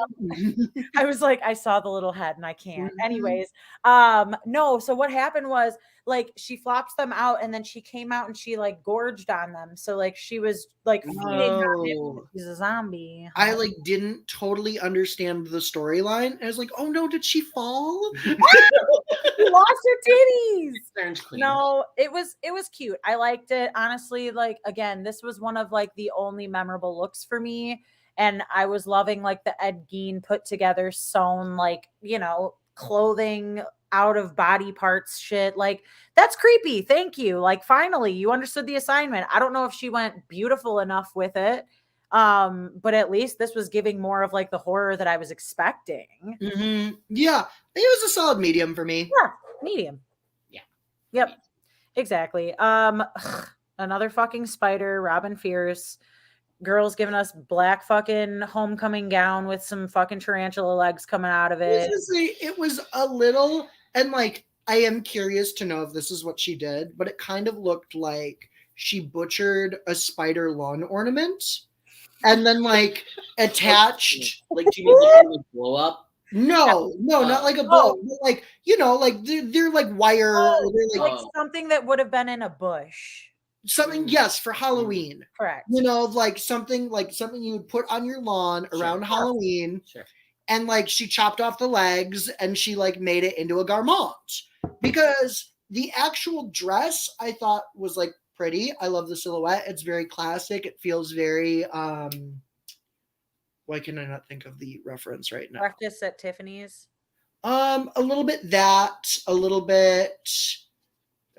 was like, I saw the little head and I can't. Anyways, no. So what happened was like she flops them out and then she came out and she like gorged on them. So like she was like feeding on him. He's a zombie. I like didn't totally understand the storyline. I was like, oh no, did she fall? She lost her titties. No, it was cute. I liked it. Honestly, like again, this was one of like the only memorable looks for me. And I was loving like the Ed Gein put together sewn, like, you know, clothing out of body parts shit. Like that's creepy. Thank you. Like finally you understood the assignment. I don't know if she went beautiful enough with it. But at least this was giving more of like the horror that I was expecting. Mm-hmm. Yeah. It was a solid medium for me. Yeah. Medium. Yeah. Yep. Exactly. Another fucking spider, Robin Fierce. Girls giving us black fucking homecoming gown with some fucking tarantula legs coming out of it. It was a little, and like, I am curious to know if this is what she did, but it kind of looked like she butchered a spider lawn ornament and then like attached. Like, do you mean like a blow up? No, not like a blow. But like, you know, like they're like wire. Or they're like something that would have been in a bush. Something, yes, for Halloween. Correct. You know, like something you would put on your lawn around Halloween. Sure. And like she chopped off the legs and she like made it into a garment. Because the actual dress I thought was like pretty. I love the silhouette. It's very classic. It feels very why can I not think of the reference right now? Breakfast at Tiffany's. A little bit that, a little bit.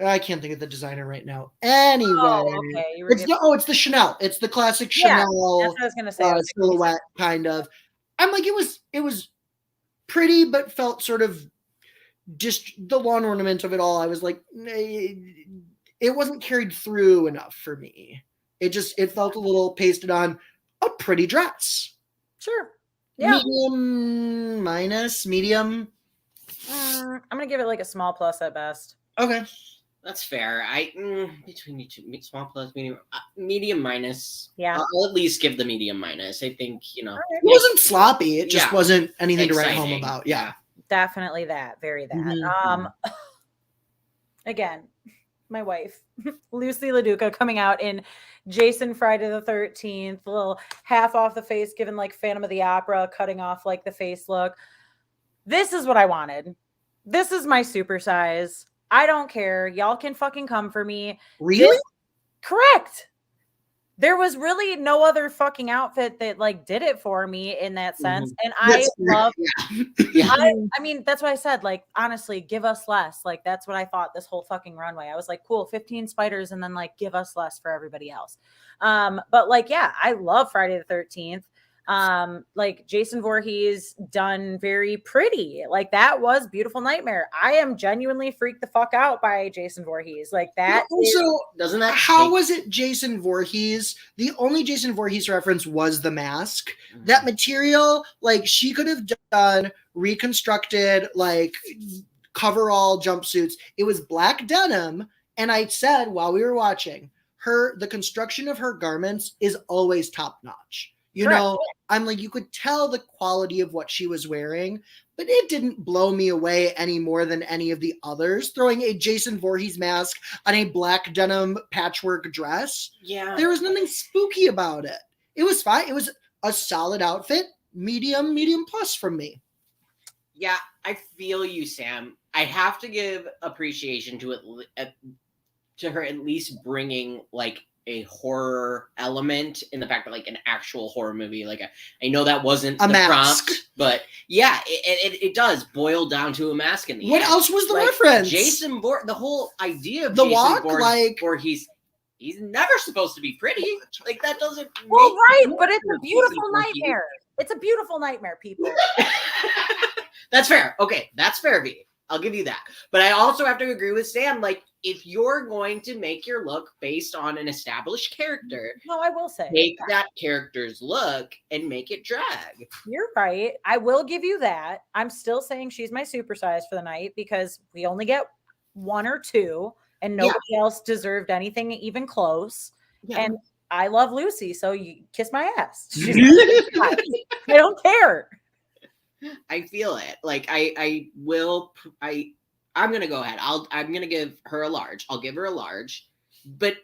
I can't think of the designer right now. Anyway, okay. It's the Chanel. It's the classic Chanel. That's what I was gonna say. Silhouette kind of. I'm like, it was pretty, but felt sort of just the lawn ornament of it all. I was like, it wasn't carried through enough for me. It felt a little pasted on a pretty dress. Sure. Yeah. Medium minus medium. I'm gonna give it like a small plus at best. Okay. That's fair. Between you two, small plus, medium minus. Yeah. I'll at least give the medium minus. I think, It wasn't sloppy. It just wasn't anything exciting. To write home about. Yeah. Definitely that. Very that. Mm-hmm. Again, my wife, Lucy Laduca, coming out in Jason Friday the 13th, a little half off the face, given like Phantom of the Opera, cutting off like the face look. This is what I wanted. This is my super size. I don't care. Y'all can fucking come for me. Really? Correct. There was really no other fucking outfit that like did it for me in that sense. And I love, I mean, that's what I said. Like, honestly, give us less. Like, that's what I thought this whole fucking runway. I was like, cool, 15 spiders and then like give us less for everybody else. But like, yeah, I love Friday the 13th. Like Jason Voorhees done very pretty. Like that was Beautiful Nightmare. I am genuinely freaked the fuck out by Jason Voorhees. Like that. Also, doesn't that? How was it Jason Voorhees? The only Jason Voorhees reference was the mask. Mm-hmm. That material, like she could have done reconstructed, like coverall jumpsuits. It was black denim, and I said while we were watching the construction of her garments is always top notch. You know, I'm like, you could tell the quality of what she was wearing, but it didn't blow me away any more than any of the others. Throwing a Jason Voorhees mask on a black denim patchwork dress. Yeah. There was nothing spooky about it. It was fine. It was a solid outfit, medium plus from me. Yeah, I feel you, Sam. I have to give appreciation to it, to her at least bringing like a horror element in the fact that like an actual horror movie, like I know that wasn't the prompt, but yeah, it does boil down to a mask in the What end. else was the like, reference? Jason the whole idea of the Jason walk, or he's never supposed to be pretty. Like that doesn't. Well, right, but it's a beautiful nightmare. It's a beautiful nightmare, people. That's fair. Okay, that's fair, V. I'll give you that. But I also have to agree with Sam. Like, if you're going to make your look based on an established character, no, I will say take that character's look and make it drag. You're right. I will give you that. I'm still saying she's my supersize for the night because we only get one or two, and nobody else deserved anything even close. Yeah. And I love Lucy, so you kiss my ass. I don't care. I feel it. Like I'm gonna go ahead. I'm gonna give her a large. I'll give her a large, but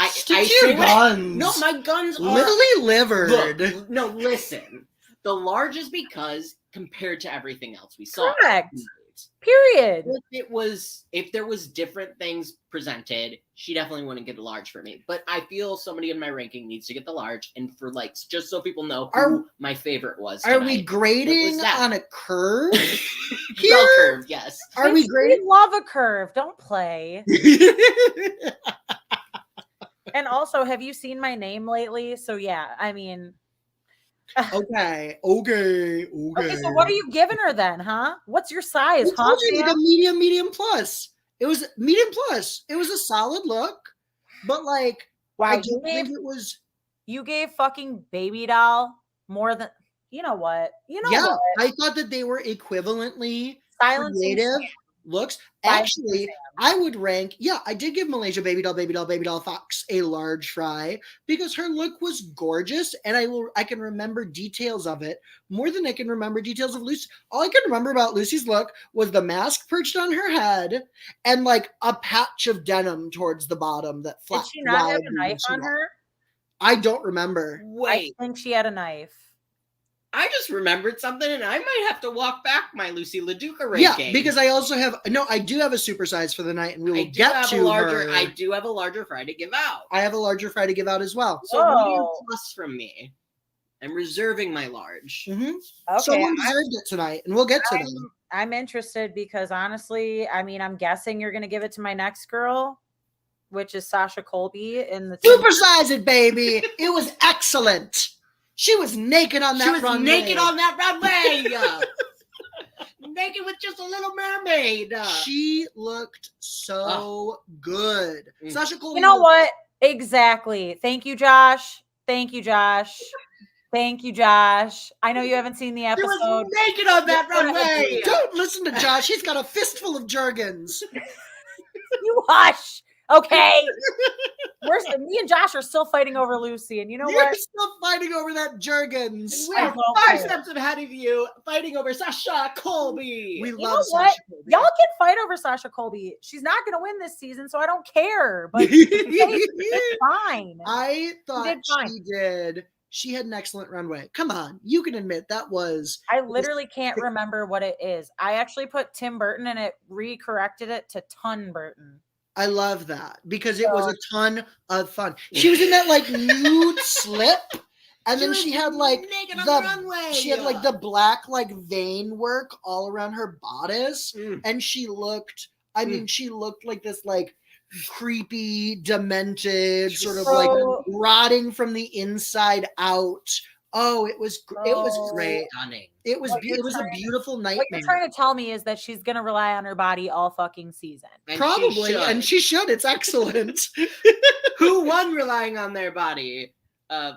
Stick to your guns. No, my guns are literally livered. Look, no, listen. The large is because compared to everything else we saw. Correct. Period. If there was different things presented, she definitely wouldn't get a large for me. But I feel somebody in my ranking needs to get the large. And for like, just so people know who my favorite was tonight. Are we grading on a curve? Bell curve, yes. Are we grading? We love a curve. Don't play. And also, have you seen my name lately? So yeah, I mean. Okay. Okay, so what are you giving her then, huh? What's your size? I told you like a medium plus. It was medium plus. It was a solid look, but like, wow, I don't think it was. You gave fucking baby doll more than, you know what? What? I thought that they were equivalently Silencing creative looks. Actually, I would rank. Yeah, I did give Malaysia Baby Doll Fox a large fry because her look was gorgeous, and I can remember details of it more than I can remember details of Lucy. All I can remember about Lucy's look was the mask perched on her head and like a patch of denim towards the bottom that flapped. Did she not have a knife on her? I don't remember. Wait, I think she had a knife. I just remembered something, and I might have to walk back my Lucy Laduca ranking. Yeah, because I also I do have a supersize for the night, and we will get to her. I do have a larger fry to give out. I have a larger fry to give out as well. So medium plus from me. I'm reserving my large. Mm-hmm. Okay, someone deserved it tonight, and we'll get to them. I'm interested because honestly, I mean, I'm guessing you're going to give it to my next girl, which is Sasha Colby in the supersize it, baby. It was excellent. She was naked on that runway. Naked with just a little mermaid. She looked so good. Sasha Colby. You know what? Exactly. Thank you, Josh. I know you haven't seen the episode. She was naked on that runway. Don't listen to Josh. He's got a fistful of Jergens. You hush. Okay. Me and Josh are still fighting over Lucy, and you know You're what? still fighting over that Jergens. We I are don't 5 care. steps ahead of you, fighting over Sasha Colby. We You love know what? Sasha Colby. Y'all can fight over Sasha Colby. She's not going to win this season, so I don't care. But it's fine. I thought did fine. she had an excellent runway. Come on, you can admit that was. I literally can't remember what it is. I actually put Tim Burton and it recorrected it to Ton Burton. I love that because it was a ton of fun. She was in that like nude slip, and then she had like naked on the runway. She had like the black like vein work all around her bodice, and she looked. I mean, she looked like this like creepy, demented, sort of like rotting from the inside out. Oh, it was great. Stunning. It was a beautiful nightmare. What you're trying to tell me is that she's going to rely on her body all fucking season. Probably, and she should. It's excellent. Who won relying on their body? Why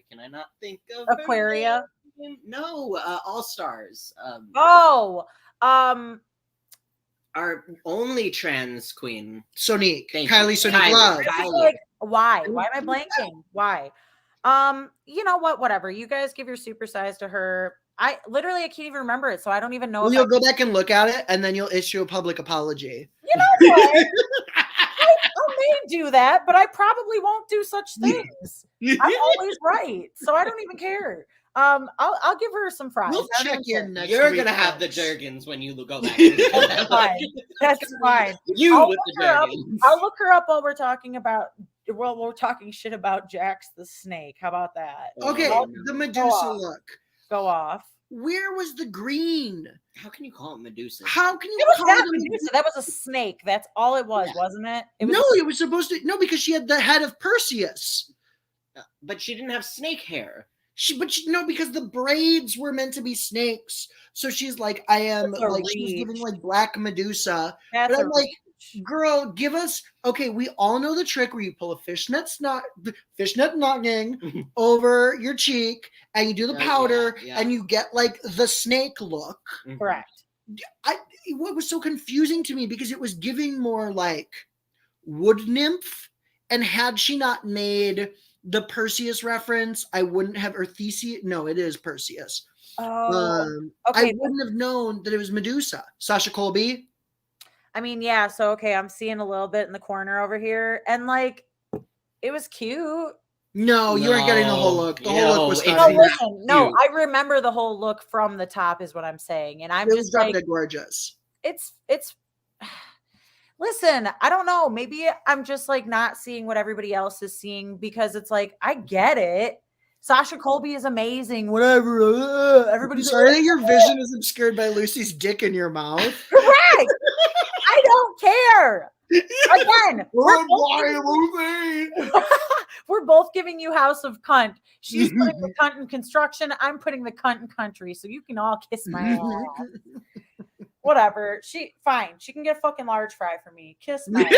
can I not think of Aquaria? No, All Stars. Our only trans queen, Sonique. Kylie Sonique Love. Like, why? Why am I blanking? Why? You know what? Whatever. You guys give your super size to her. I can't even remember it, so I don't even know. Well, you'll go back and look at it, and then you'll issue a public apology. You know what? I may do that, but I probably won't do such things. I'm always right, so I don't even care. I'll give her some fries. We'll check in next You're week, gonna have the folks. Jergens when you go back. That's fine. That's fine. You with the Jergens. I'll look her up while we're talking shit about Jax the snake. How about that? Okay, the Medusa look. Go off. Where was the green? How can you call it Medusa? How can you It was call not it Medusa. That was a snake. That's all it was, wasn't it? It was supposed to. No, because she had the head of Perseus. But she didn't have snake hair. Because the braids were meant to be snakes. So she's like, I am like, she was giving like Black Medusa. But I'm like, girl, give us. Okay, we all know the trick where you pull a fishnet knotting over your cheek, and you do the powder, and you get like the snake look. Correct. What was so confusing to me because it was giving more like wood nymph, and had she not made the Perseus reference, I wouldn't have, or Theseus. No, it is Perseus. Okay. I wouldn't have known that it was Medusa. Sasha Colby. I mean, yeah. So, okay, I'm seeing a little bit in the corner over here, and like, it was cute. No, you weren't getting the whole look. The whole look was no, listen, no, I remember the whole look from the top is what I'm saying. And I'm just like, gorgeous. It's listen, I don't know. Maybe I'm just like not seeing what everybody else is seeing because it's like, I get it. Sasha Colby is amazing. Whatever. Everybody's sorry that your vision is obscured by Lucy's dick in your mouth. Correct. I don't care. Again, we're both giving you House of Cunt. She's putting the cunt in construction. I'm putting the cunt in country. So you can all kiss my ass. Whatever. She can get a fucking large fry for me. Kiss my ass.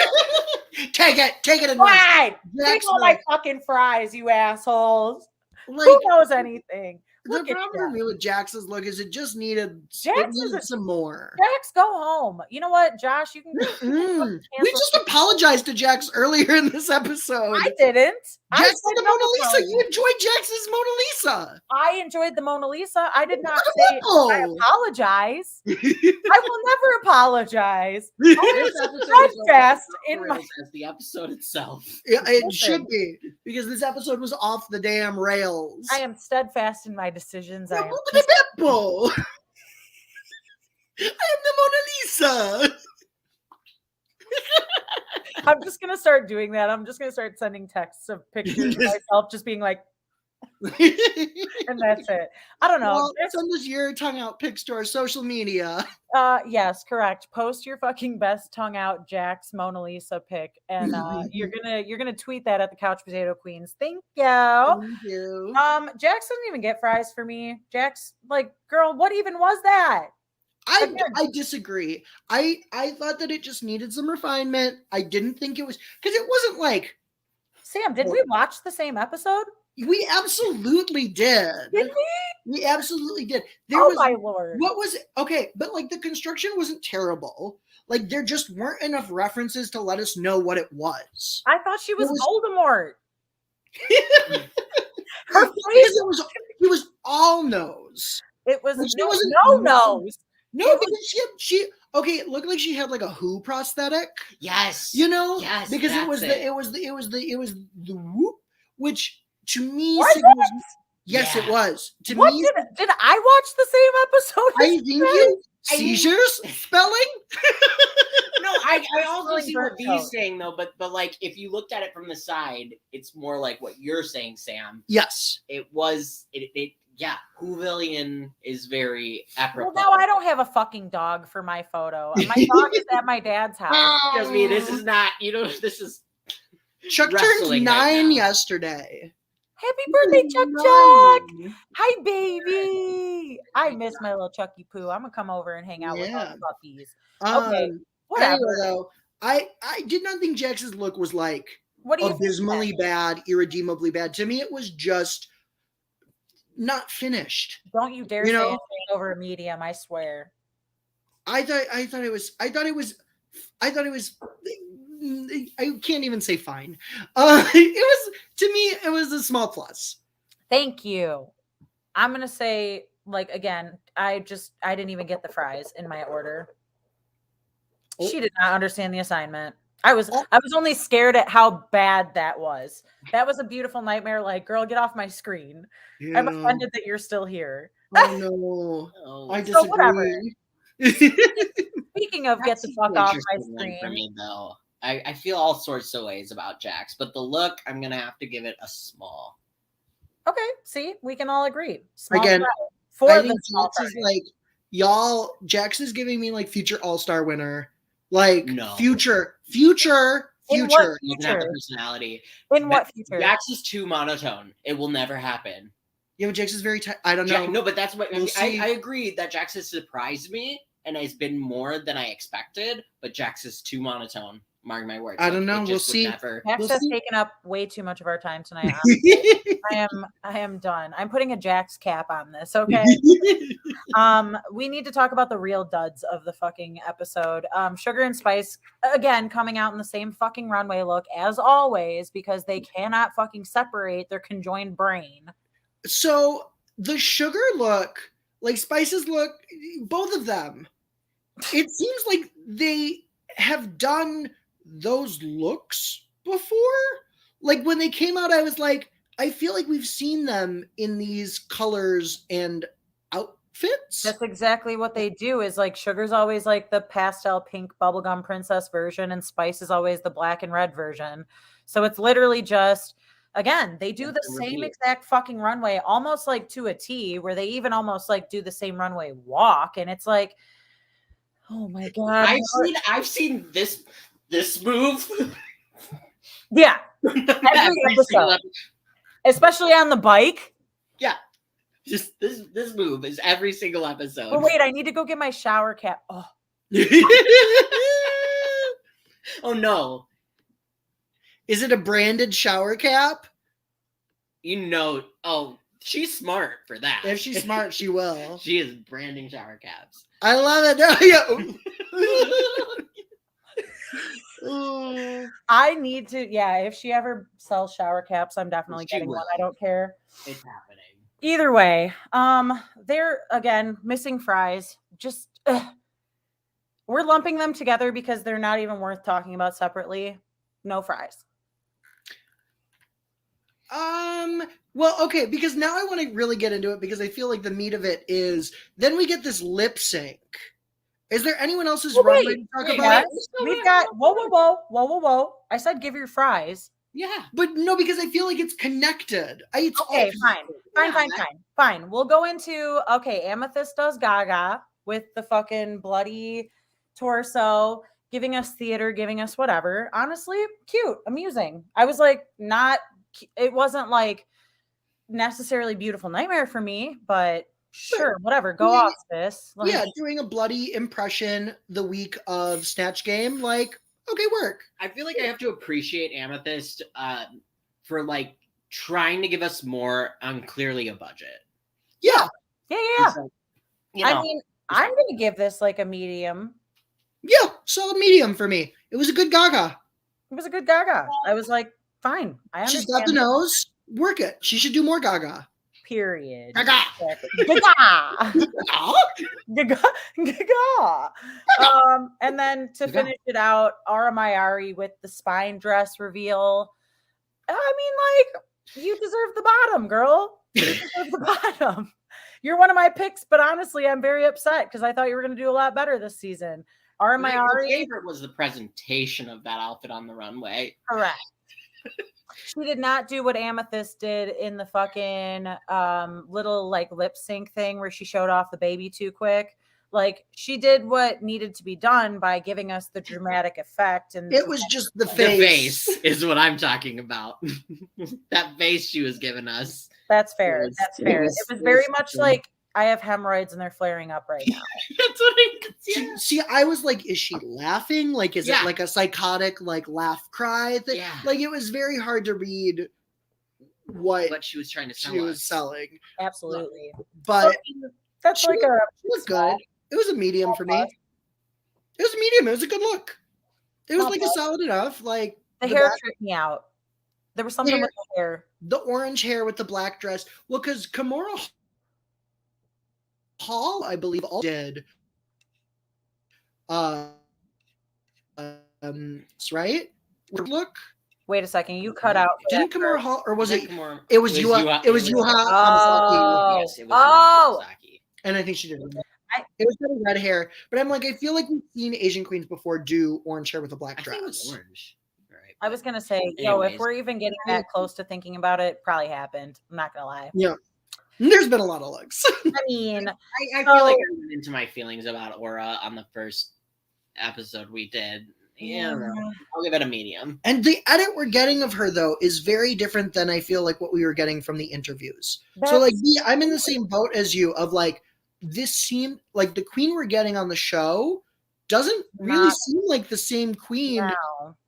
Take it. Fine. Take all my fucking fries, you assholes. Like, who knows anything? The problem for me with Jax's look is it just needed some more. Jax, go home. You know what, Josh? You can. We just apologized to Jax earlier in this episode. I didn't. Jax said the Mona Lisa. You enjoyed Jax's Mona Lisa. I enjoyed the Mona Lisa. I did not say I apologize. I will never apologize. Steadfast in my as the episode itself. Yeah, it should be because this episode was off the damn rails. I am steadfast in my decisions. I am the Mona Lisa. I'm just gonna start doing that. I'm just gonna start sending texts of pictures of myself, just being like, and that's it. I don't know. Well, send us your tongue out pics to our social media. Yes, correct. Post your fucking best tongue out Jax Mona Lisa pic, and you're gonna tweet that at the Couch Potato Queens. Thank you. Thank you. Jax doesn't even get fries for me. Jax, like, girl, what even was that? I disagree. I thought that it just needed some refinement. I didn't think it was because it wasn't like Sam. Did we watch the same episode? We absolutely did. Did we? We absolutely did. My lord. What was okay, but like the construction wasn't terrible. Like there just weren't enough references to let us know what it was. I thought she was Voldemort. Her face it was all nose. It was like no nose. No, because she okay, it looked like she had like a Who prosthetic. Yes. You know? Yes. Because it was the whoop, which to me was yes, it was. To what me, did I watch the same episode? I think you seizures spelling? No, I also see what V's saying though, but like if you looked at it from the side, it's more like what you're saying, Sam. Yes. It was yeah, Whovillian is very apropos. Well, now I don't have a fucking dog for my photo. My dog is at my dad's house. Trust me, this is not, this is Chuck turned 9 yesterday. Happy birthday, Chuck! Hi, baby. I miss my little Chucky Poo. I'm gonna come over and hang out with all the puppies. Okay, whatever. Anyway, though, I did not think Jax's look was like abysmally bad, irredeemably bad. To me, it was just not finished. Don't you dare say anything over a medium, I swear. I thought it was I can't even say fine. To me, it was a small plus. Thank you. I'm gonna say, like, again, I didn't even get the fries in my order. She did not understand the assignment. I was only scared at how bad that was. That was a beautiful nightmare. Like, girl, get off my screen. Yeah. I'm offended that you're still here. Oh no, I disagree. So whatever. Speaking of get the fuck off my screen. For me, though, I feel all sorts of ways about Jax, but the look, I'm gonna have to give it a small. Okay, see, we can all agree. Small again, for I the think small Jax is like Jax is giving me like future all-star winner. Like future. In what future? Have the personality. In what future? Jax is too monotone. It will never happen. Yeah, but Jax is very I don't know. No, but that's what I agree that Jax has surprised me and has been more than I expected, but Jax is too monotone. Mark my words. I don't know. We'll see. Jax has taken up way too much of our time tonight. I am done. I'm putting a Jax cap on this, okay? We need to talk about the real duds of the fucking episode. Sugar and Spice, again, coming out in the same fucking runway look as always because they cannot fucking separate their conjoined brain. So the Sugar look, like Spice's look, both of them, it seems like they have done those looks before. Like when they came out, I was like, I feel like we've seen them in these colors and outfits. That's exactly what they do. Is like Sugar's always like the pastel pink bubblegum princess version, and Spice is always the black and red version. So it's literally just, again, they do the same exact fucking runway, almost like to a T, where they even almost like do the same runway walk, and it's like, oh my god! I've seen this move. Yeah, every episode. Especially on the bike. Yeah. Just this move is every single episode. Oh, wait, I need to go get my shower cap. Oh. Oh no. Is it a branded shower cap? Oh, she's smart for that. If she's smart, she will. She is branding shower caps. I love it. I need to, if she ever sells shower caps, I'm definitely getting one. I don't care. It's happening. Either way, they're, again, missing fries. Just, we're lumping them together because they're not even worth talking about separately. No fries. Well, okay, because now I want to really get into it because I feel like the meat of it is then we get this lip sync. Is there anyone else's runway to talk about? We've got whoa. I said give your fries. Yeah. But no, because I feel like it's connected. Okay, fine. We'll go into Amethyst does Gaga with the fucking bloody torso, giving us theater, giving us whatever. Honestly, cute, amusing. I was like, it wasn't like necessarily Beautiful Nightmare for me, but sure, whatever. Go off this. Doing a bloody impression the week of Snatch Game, like, okay, work. I feel like I have to appreciate Amethyst for like trying to give us more on clearly a budget. Yeah. Yeah. So, I mean, I'm going to give this like a medium. Yeah, solid medium for me. It was a good Gaga. It was a good Gaga. I was like, fine. I understand. She's got the nose. Work it. She should do more Gaga. Period. Gaga. Gaga. Gaga. Gaga. And then to finish it out, Ara Mayari with the spine dress reveal. I mean, like, you deserve the bottom, girl. You deserve the bottom. You're one of my picks, but honestly, I'm very upset because I thought you were going to do a lot better this season. Ara Mayari. My favorite was the presentation of that outfit on the runway. Correct. She did not do what Amethyst did in the fucking little like lip sync thing where she showed off the baby too quick. Like, she did what needed to be done by giving us the dramatic effect. And it was just the face. The face is what I'm talking about. That face she was giving us. That's fair. That's fair. It was very much like, I have hemorrhoids and they're flaring up right now. That's what I see. I was like, is she laughing? Like, is it like a psychotic, like, laugh cry thing? Yeah. Like, it was very hard to read what she was trying to sell. She was selling. Absolutely. But so, that's like a. It was good. It was a medium for me. It was a medium. It was a good look. It was like a solid enough. Like, the hair tripped me out. There was something with the hair. The orange hair with the black dress. Well, because Kimora Hall, I believe, all did. Right? Look. Wait a second. You cut out. Didn't Kimora Hall, or was it? Kimura? It was Yuha. It was Yuha. Oh, yes, it was Hamasaki. And I think she did. It was really red hair, but I'm like, I feel like we've seen Asian queens before do orange hair with a black dress. I think it was orange. Right. I was gonna say, if we're even getting that close to thinking about it, probably happened. I'm not gonna lie. Yeah. There's been a lot of looks. I mean, I feel like I went into my feelings about Aura on the first episode we did. Yeah, I'll give it a medium. And the edit we're getting of her, though, is very different than I feel like what we were getting from the interviews. So, like, I'm in the same boat as you of, like, this seemed like the queen we're getting on the show doesn't really seem like the same queen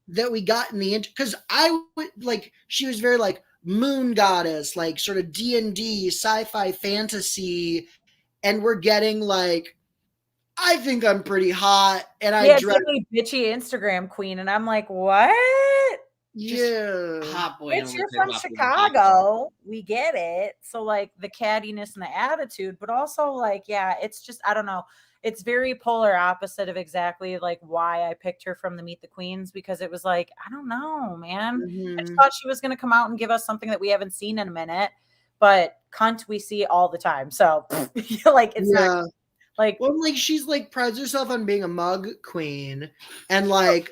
that we got in the because I would like she was very like moon goddess, like sort of D&D sci-fi fantasy, and we're getting like I think I'm pretty hot and I dress really bitchy Instagram queen, and I'm like, what? Yeah, hot boy. Bitch, you're from Chicago. We get it. So like the cattiness and the attitude, but also like, it's just I don't know. It's very polar opposite of exactly like why I picked her from the Meet the Queens, because it was like, I don't know, man. I just thought she was going to come out and give us something that we haven't seen in a minute, but cunt we see all the time. So like, it's not like, well, like she's like prides herself on being a mug queen and like,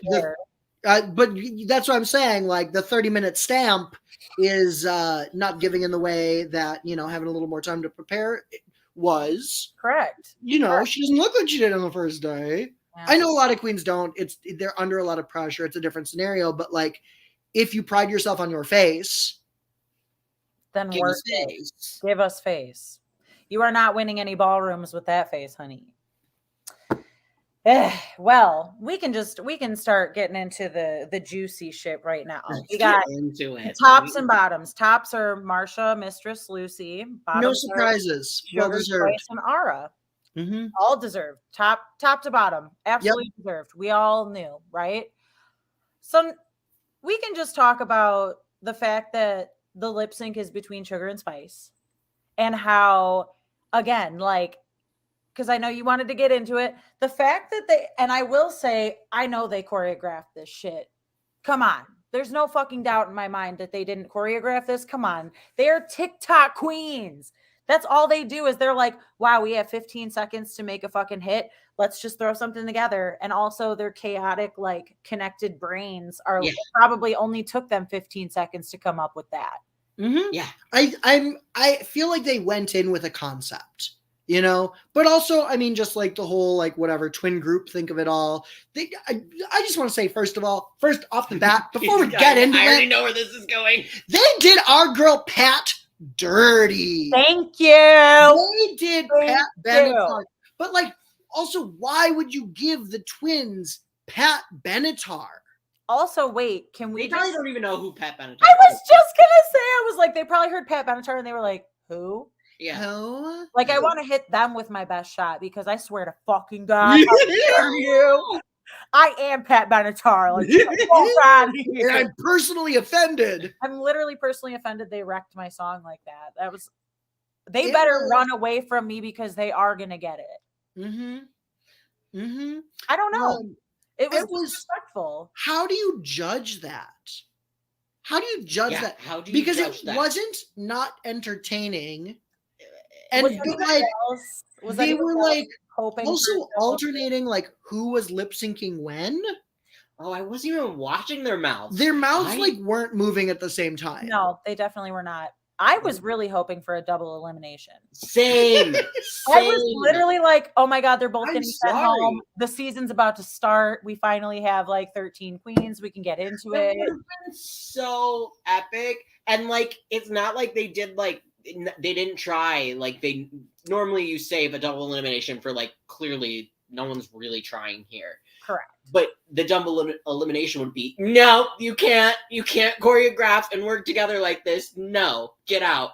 but that's what I'm saying. Like the 30-minute stamp is not giving in the way that, having a little more time to prepare was correct. She doesn't look like she did on the first day. Yeah. I know a lot of queens don't. They're under a lot of pressure. It's a different scenario. But like, if you pride yourself on your face, then work it. Give us face. You are not winning any ballrooms with that face, honey. Well, we can start getting into the juicy shit right now. We got tops and bottoms. Tops are Marsha, Mistress Lucy. Bottoms no surprises. Well deserved. And Ara. All deserved. Top to bottom. Absolutely deserved. We all knew, right? So we can just talk about the fact that the lip sync is between Sugar and Spice, and how, again, like, because I know you wanted to get into it. The fact that and I will say, I know they choreographed this shit. Come on. There's no fucking doubt in my mind that they didn't choreograph this. Come on. They are TikTok queens. That's all they do is they're like, wow, we have 15 seconds to make a fucking hit. Let's just throw something together. And also their chaotic, like connected brains probably only took them 15 seconds to come up with that. Yeah. I feel like they went in with a concept. But also, I mean, just like the whole, like, whatever twin group, think of it all. I just want to say, first off the bat, before we get into it, I already know where this is going. They did our girl Pat dirty. Thank you. They did Pat Benatar. But, like, also, why would you give the twins Pat Benatar? Also, wait, can we They probably don't even know who Pat Benatar is. I was just gonna say, I was like, they probably heard Pat Benatar and they were like, who? Yeah. Who? Like, I want to hit them with my best shot because I swear to fucking God, how dare you? I am Pat Benatar. Like, get the fuck out of here. And I'm personally offended. I'm literally personally offended they wrecked my song like that. That was, they better run away from me because they are gonna get it. I don't know. It was disrespectful. How do you judge that? How do you judge that? How do you because judge it that? wasn't not entertaining. And Was they were like hoping also alternating like who was lip syncing when. Oh, I wasn't even watching their mouths. Their mouths like weren't moving at the same time. No, they definitely were not. I was really hoping for a double elimination. Same. I was literally like, oh my God, they're both getting sent sorry. home. The season's about to start. We finally have like 13 queens. We can get into it. It would have been so epic. And like, it's not like they did like, they didn't try. Like they normally you save a double elimination for like, clearly no one's really trying here. Correct. But the double elimination would be, no, you can't choreograph and work together like this. No, get out.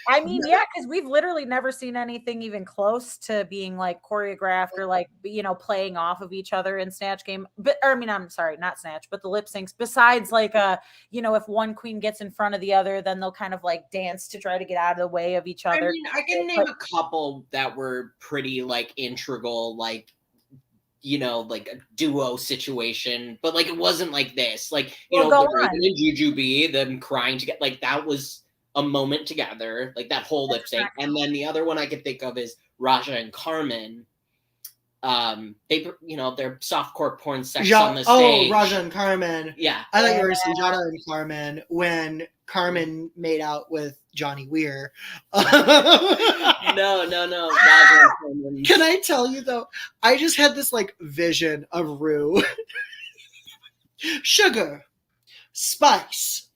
I mean, yeah, because we've literally never seen anything even close to being like choreographed or like, you know, playing off of each other in Snatch Game. But, or, I mean, I'm sorry, not Snatch, but the lip syncs. Besides, like, you know, if one queen gets in front of the other, then they'll kind of like dance to try to get out of the way of each other. I mean, I can name a couple that were pretty like integral, like, you know, like a duo situation, but like it wasn't like this. Like, you know, the Raven and Jujubee, them crying together, like that was a moment together, like that whole lip sync. And then the other one I could think of is Raja and Carmen. They, you know, their softcore porn sex on the stage. Oh, Raja and Carmen. Yeah. I thought you were saying Jada and Carmen when Carmen made out with Johnny Weir. No. Raja and Carmen. Can I tell you though? I just had this like vision of Ru. Sugar, spice.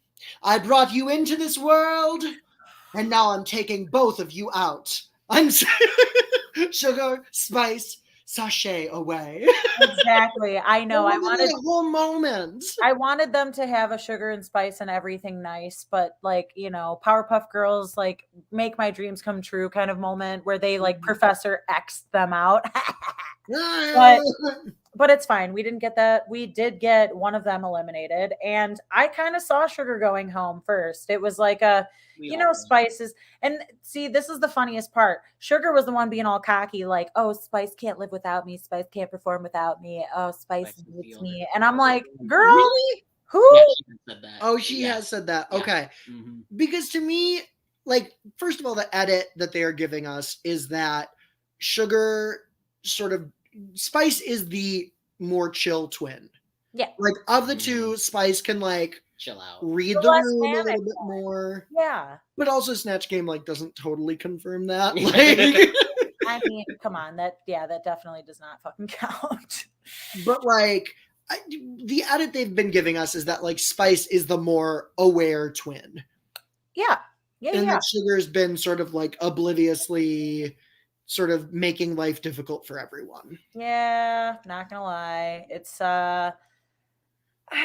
I brought you into this world, and now I'm taking both of you out. I'm sugar, spice, sashay away. Exactly. I know. I wanted a whole moment. I wanted them to have a sugar and spice and everything nice, but like, you know, Powerpuff Girls, like make my dreams come true kind of moment where they like Professor X'd them out. But it's fine. We didn't get that. We did get one of them eliminated, and I kind of saw Sugar going home first. It was like Spices. And see, this is the funniest part. Sugar was the one being all cocky, like, oh, Spice can't live without me. Spice can't perform without me. Oh, Spice needs me. And I'm like, girl, really? Who? Yeah, she said that. Oh, she has said that. Yeah. Okay. Mm-hmm. Because to me, like, first of all, the edit that they are giving us is that Sugar sort of Spice is the more chill twin. Yeah. Like of the two, Spice can like chill out, read the room a little bit more. Yeah. But also Snatch Game like doesn't totally confirm that. Like I mean, come on, that definitely does not fucking count. But like the edit they've been giving us is that like Spice is the more aware twin. Yeah. And that Sugar's been sort of like obliviously sort of making life difficult for everyone. Yeah, not gonna lie. It's I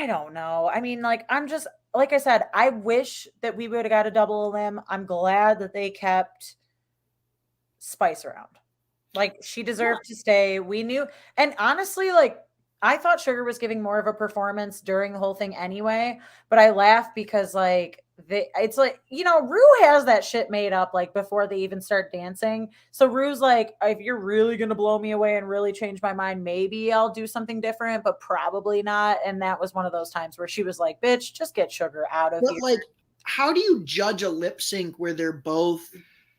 don't know. I mean, like, I'm just like I said, I wish that we would have got a double elim. I'm glad that they kept Spice around. Like, she deserved to stay. We knew, and honestly, like, I thought Sugar was giving more of a performance during the whole thing anyway, but I laugh because like it's like, you know, Ru has that shit made up like before they even start dancing. So Ru's like, if you're really going to blow me away and really change my mind, maybe I'll do something different, but probably not. And that was one of those times where she was like, bitch, just get Sugar out of here. Like, how do you judge a lip sync where they're both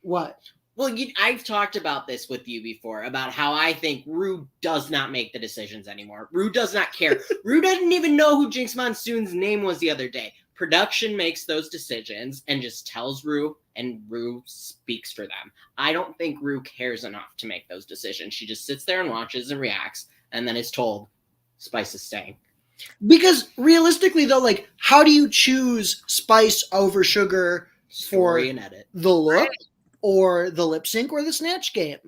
what? Well, I've talked about this with you before, about how I think Ru does not make the decisions anymore. Ru does not care. Ru doesn't even know who Jinx Monsoon's name was the other day. Production makes those decisions and just tells Ru, and Ru speaks for them. I don't think Ru cares enough to make those decisions. She just sits there and watches and reacts, and then is told, Spice is staying. Because realistically, though, like, how do you choose Spice over Sugar for an edit, the look or the lip sync or the Snatch Game?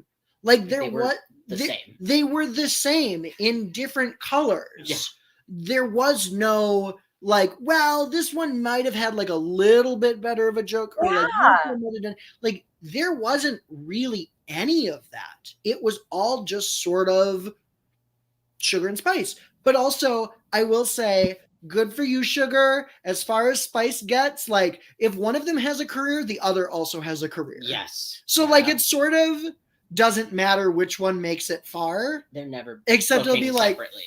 Like, they were the same in different colors. Yeah. there was no like, well, this one might have had like a little bit better of a joke, or like, this one might have done, like there wasn't really any of that. It was all just sort of sugar and spice. But also, I will say, good for you, Sugar. As far as Spice gets, like if one of them has a career, the other also has a career. Yes. So like it sort of doesn't matter which one makes it far. They're never except it'll be like separately.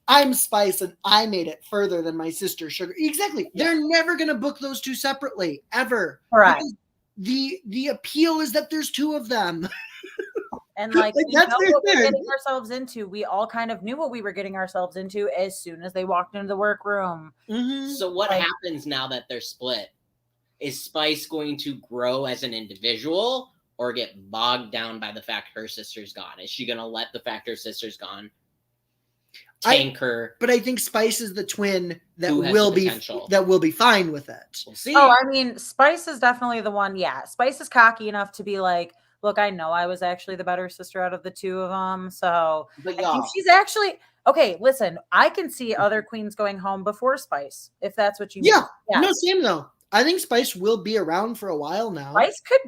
I'm Spice and I made it further than my sister Sugar. Exactly. Yeah. They're never gonna book those two separately ever. Right. The appeal is that there's two of them. And like we know what we're getting ourselves into. We all kind of knew what we were getting ourselves into as soon as they walked into the workroom. Mm-hmm. So what happens now that they're split? Is Spice going to grow as an individual or get bogged down by the fact her sister's gone? Is she going to let the fact her sister's gone tank her? But I think Spice is the twin that will be fine with it. We'll see. Oh, I mean, Spice is definitely the one. Yeah, Spice is cocky enough to be like, look, I know I was actually the better sister out of the two of them. So I think she's actually okay. Listen, I can see other queens going home before Spice, if that's what you mean. Yeah. No, same though. I think Spice will be around for a while now. Spice could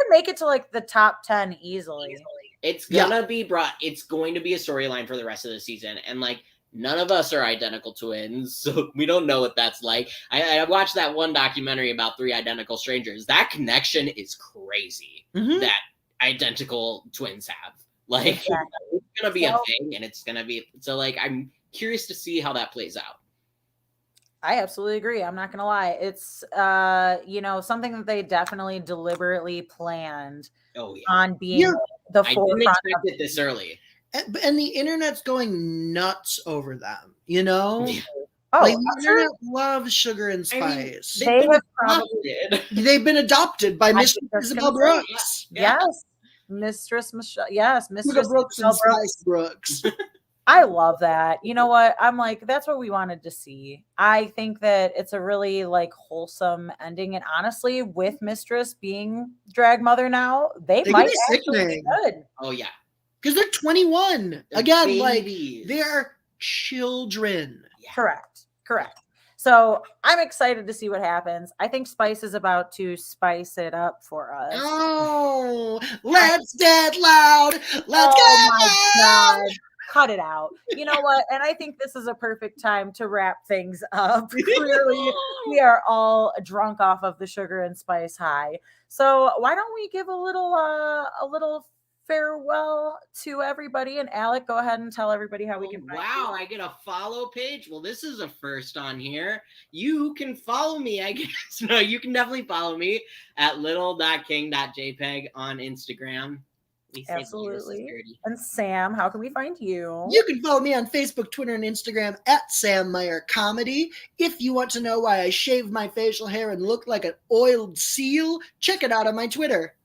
make it to like the top 10 easily. It's gonna be it's going to be a storyline for the rest of the season. And like none of us are identical twins, so we don't know what that's like. I watched that one documentary about 3 identical strangers. That connection is crazy that identical twins have. Like it's gonna be a thing, and it's gonna be so like I'm curious to see how that plays out. I absolutely agree. I'm not gonna lie. It's something that they definitely deliberately planned on being the forefront. I didn't expect it this early. And the internet's going nuts over them, you know? Oh, like the internet loves Sugar and Spice. I mean, they've been adopted by Mistress Isabel Brooks. Yes. Mistress Michelle. Yes, Mistress Brooks and Spice Brooks. I love that. You know what? I'm like, that's what we wanted to see. I think that it's a really like wholesome ending. And honestly, with Mistress being drag mother now, they might actually be good. Oh yeah. Because they're 21. They're again, babies. Like they're children. Yeah. Correct. So I'm excited to see what happens. I think Spice is about to spice it up for us. Oh, let's get loud. Let's get loud. God. Cut it out. You know what? And I think this is a perfect time to wrap things up. Clearly, we are all drunk off of the Sugar and Spice high. So why don't we give a little farewell to everybody? And Alec, go ahead and tell everybody how we can find you. I get a follow page. Well, this is a first on here. You can follow me, I guess. No, you can definitely follow me at little.king.jpg on Instagram. Absolutely. And Sam, how can we find you? You can follow me on Facebook, Twitter, and Instagram at Sam Meier Comedy. If you want to know why I shaved my facial hair and look like an oiled seal, check it out on my Twitter.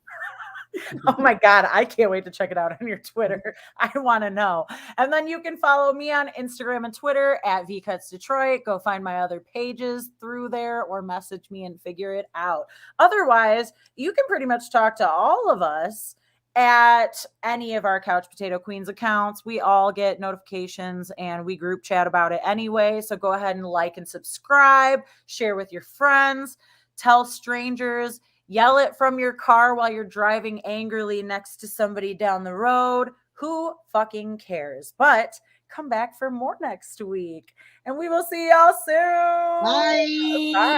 Oh my God, I can't wait to check it out on your Twitter. I want to know. And then you can follow me on Instagram and Twitter at VCutsDetroit. Go find my other pages through there or message me and figure it out. Otherwise, you can pretty much talk to all of us at any of our Couch Potato Queens accounts. We all get notifications and we group chat about it anyway. So go ahead and like and subscribe, share with your friends, tell strangers, yell it from your car while you're driving angrily next to somebody down the road. Who fucking cares? But come back for more next week and we will see y'all soon. Bye. Bye.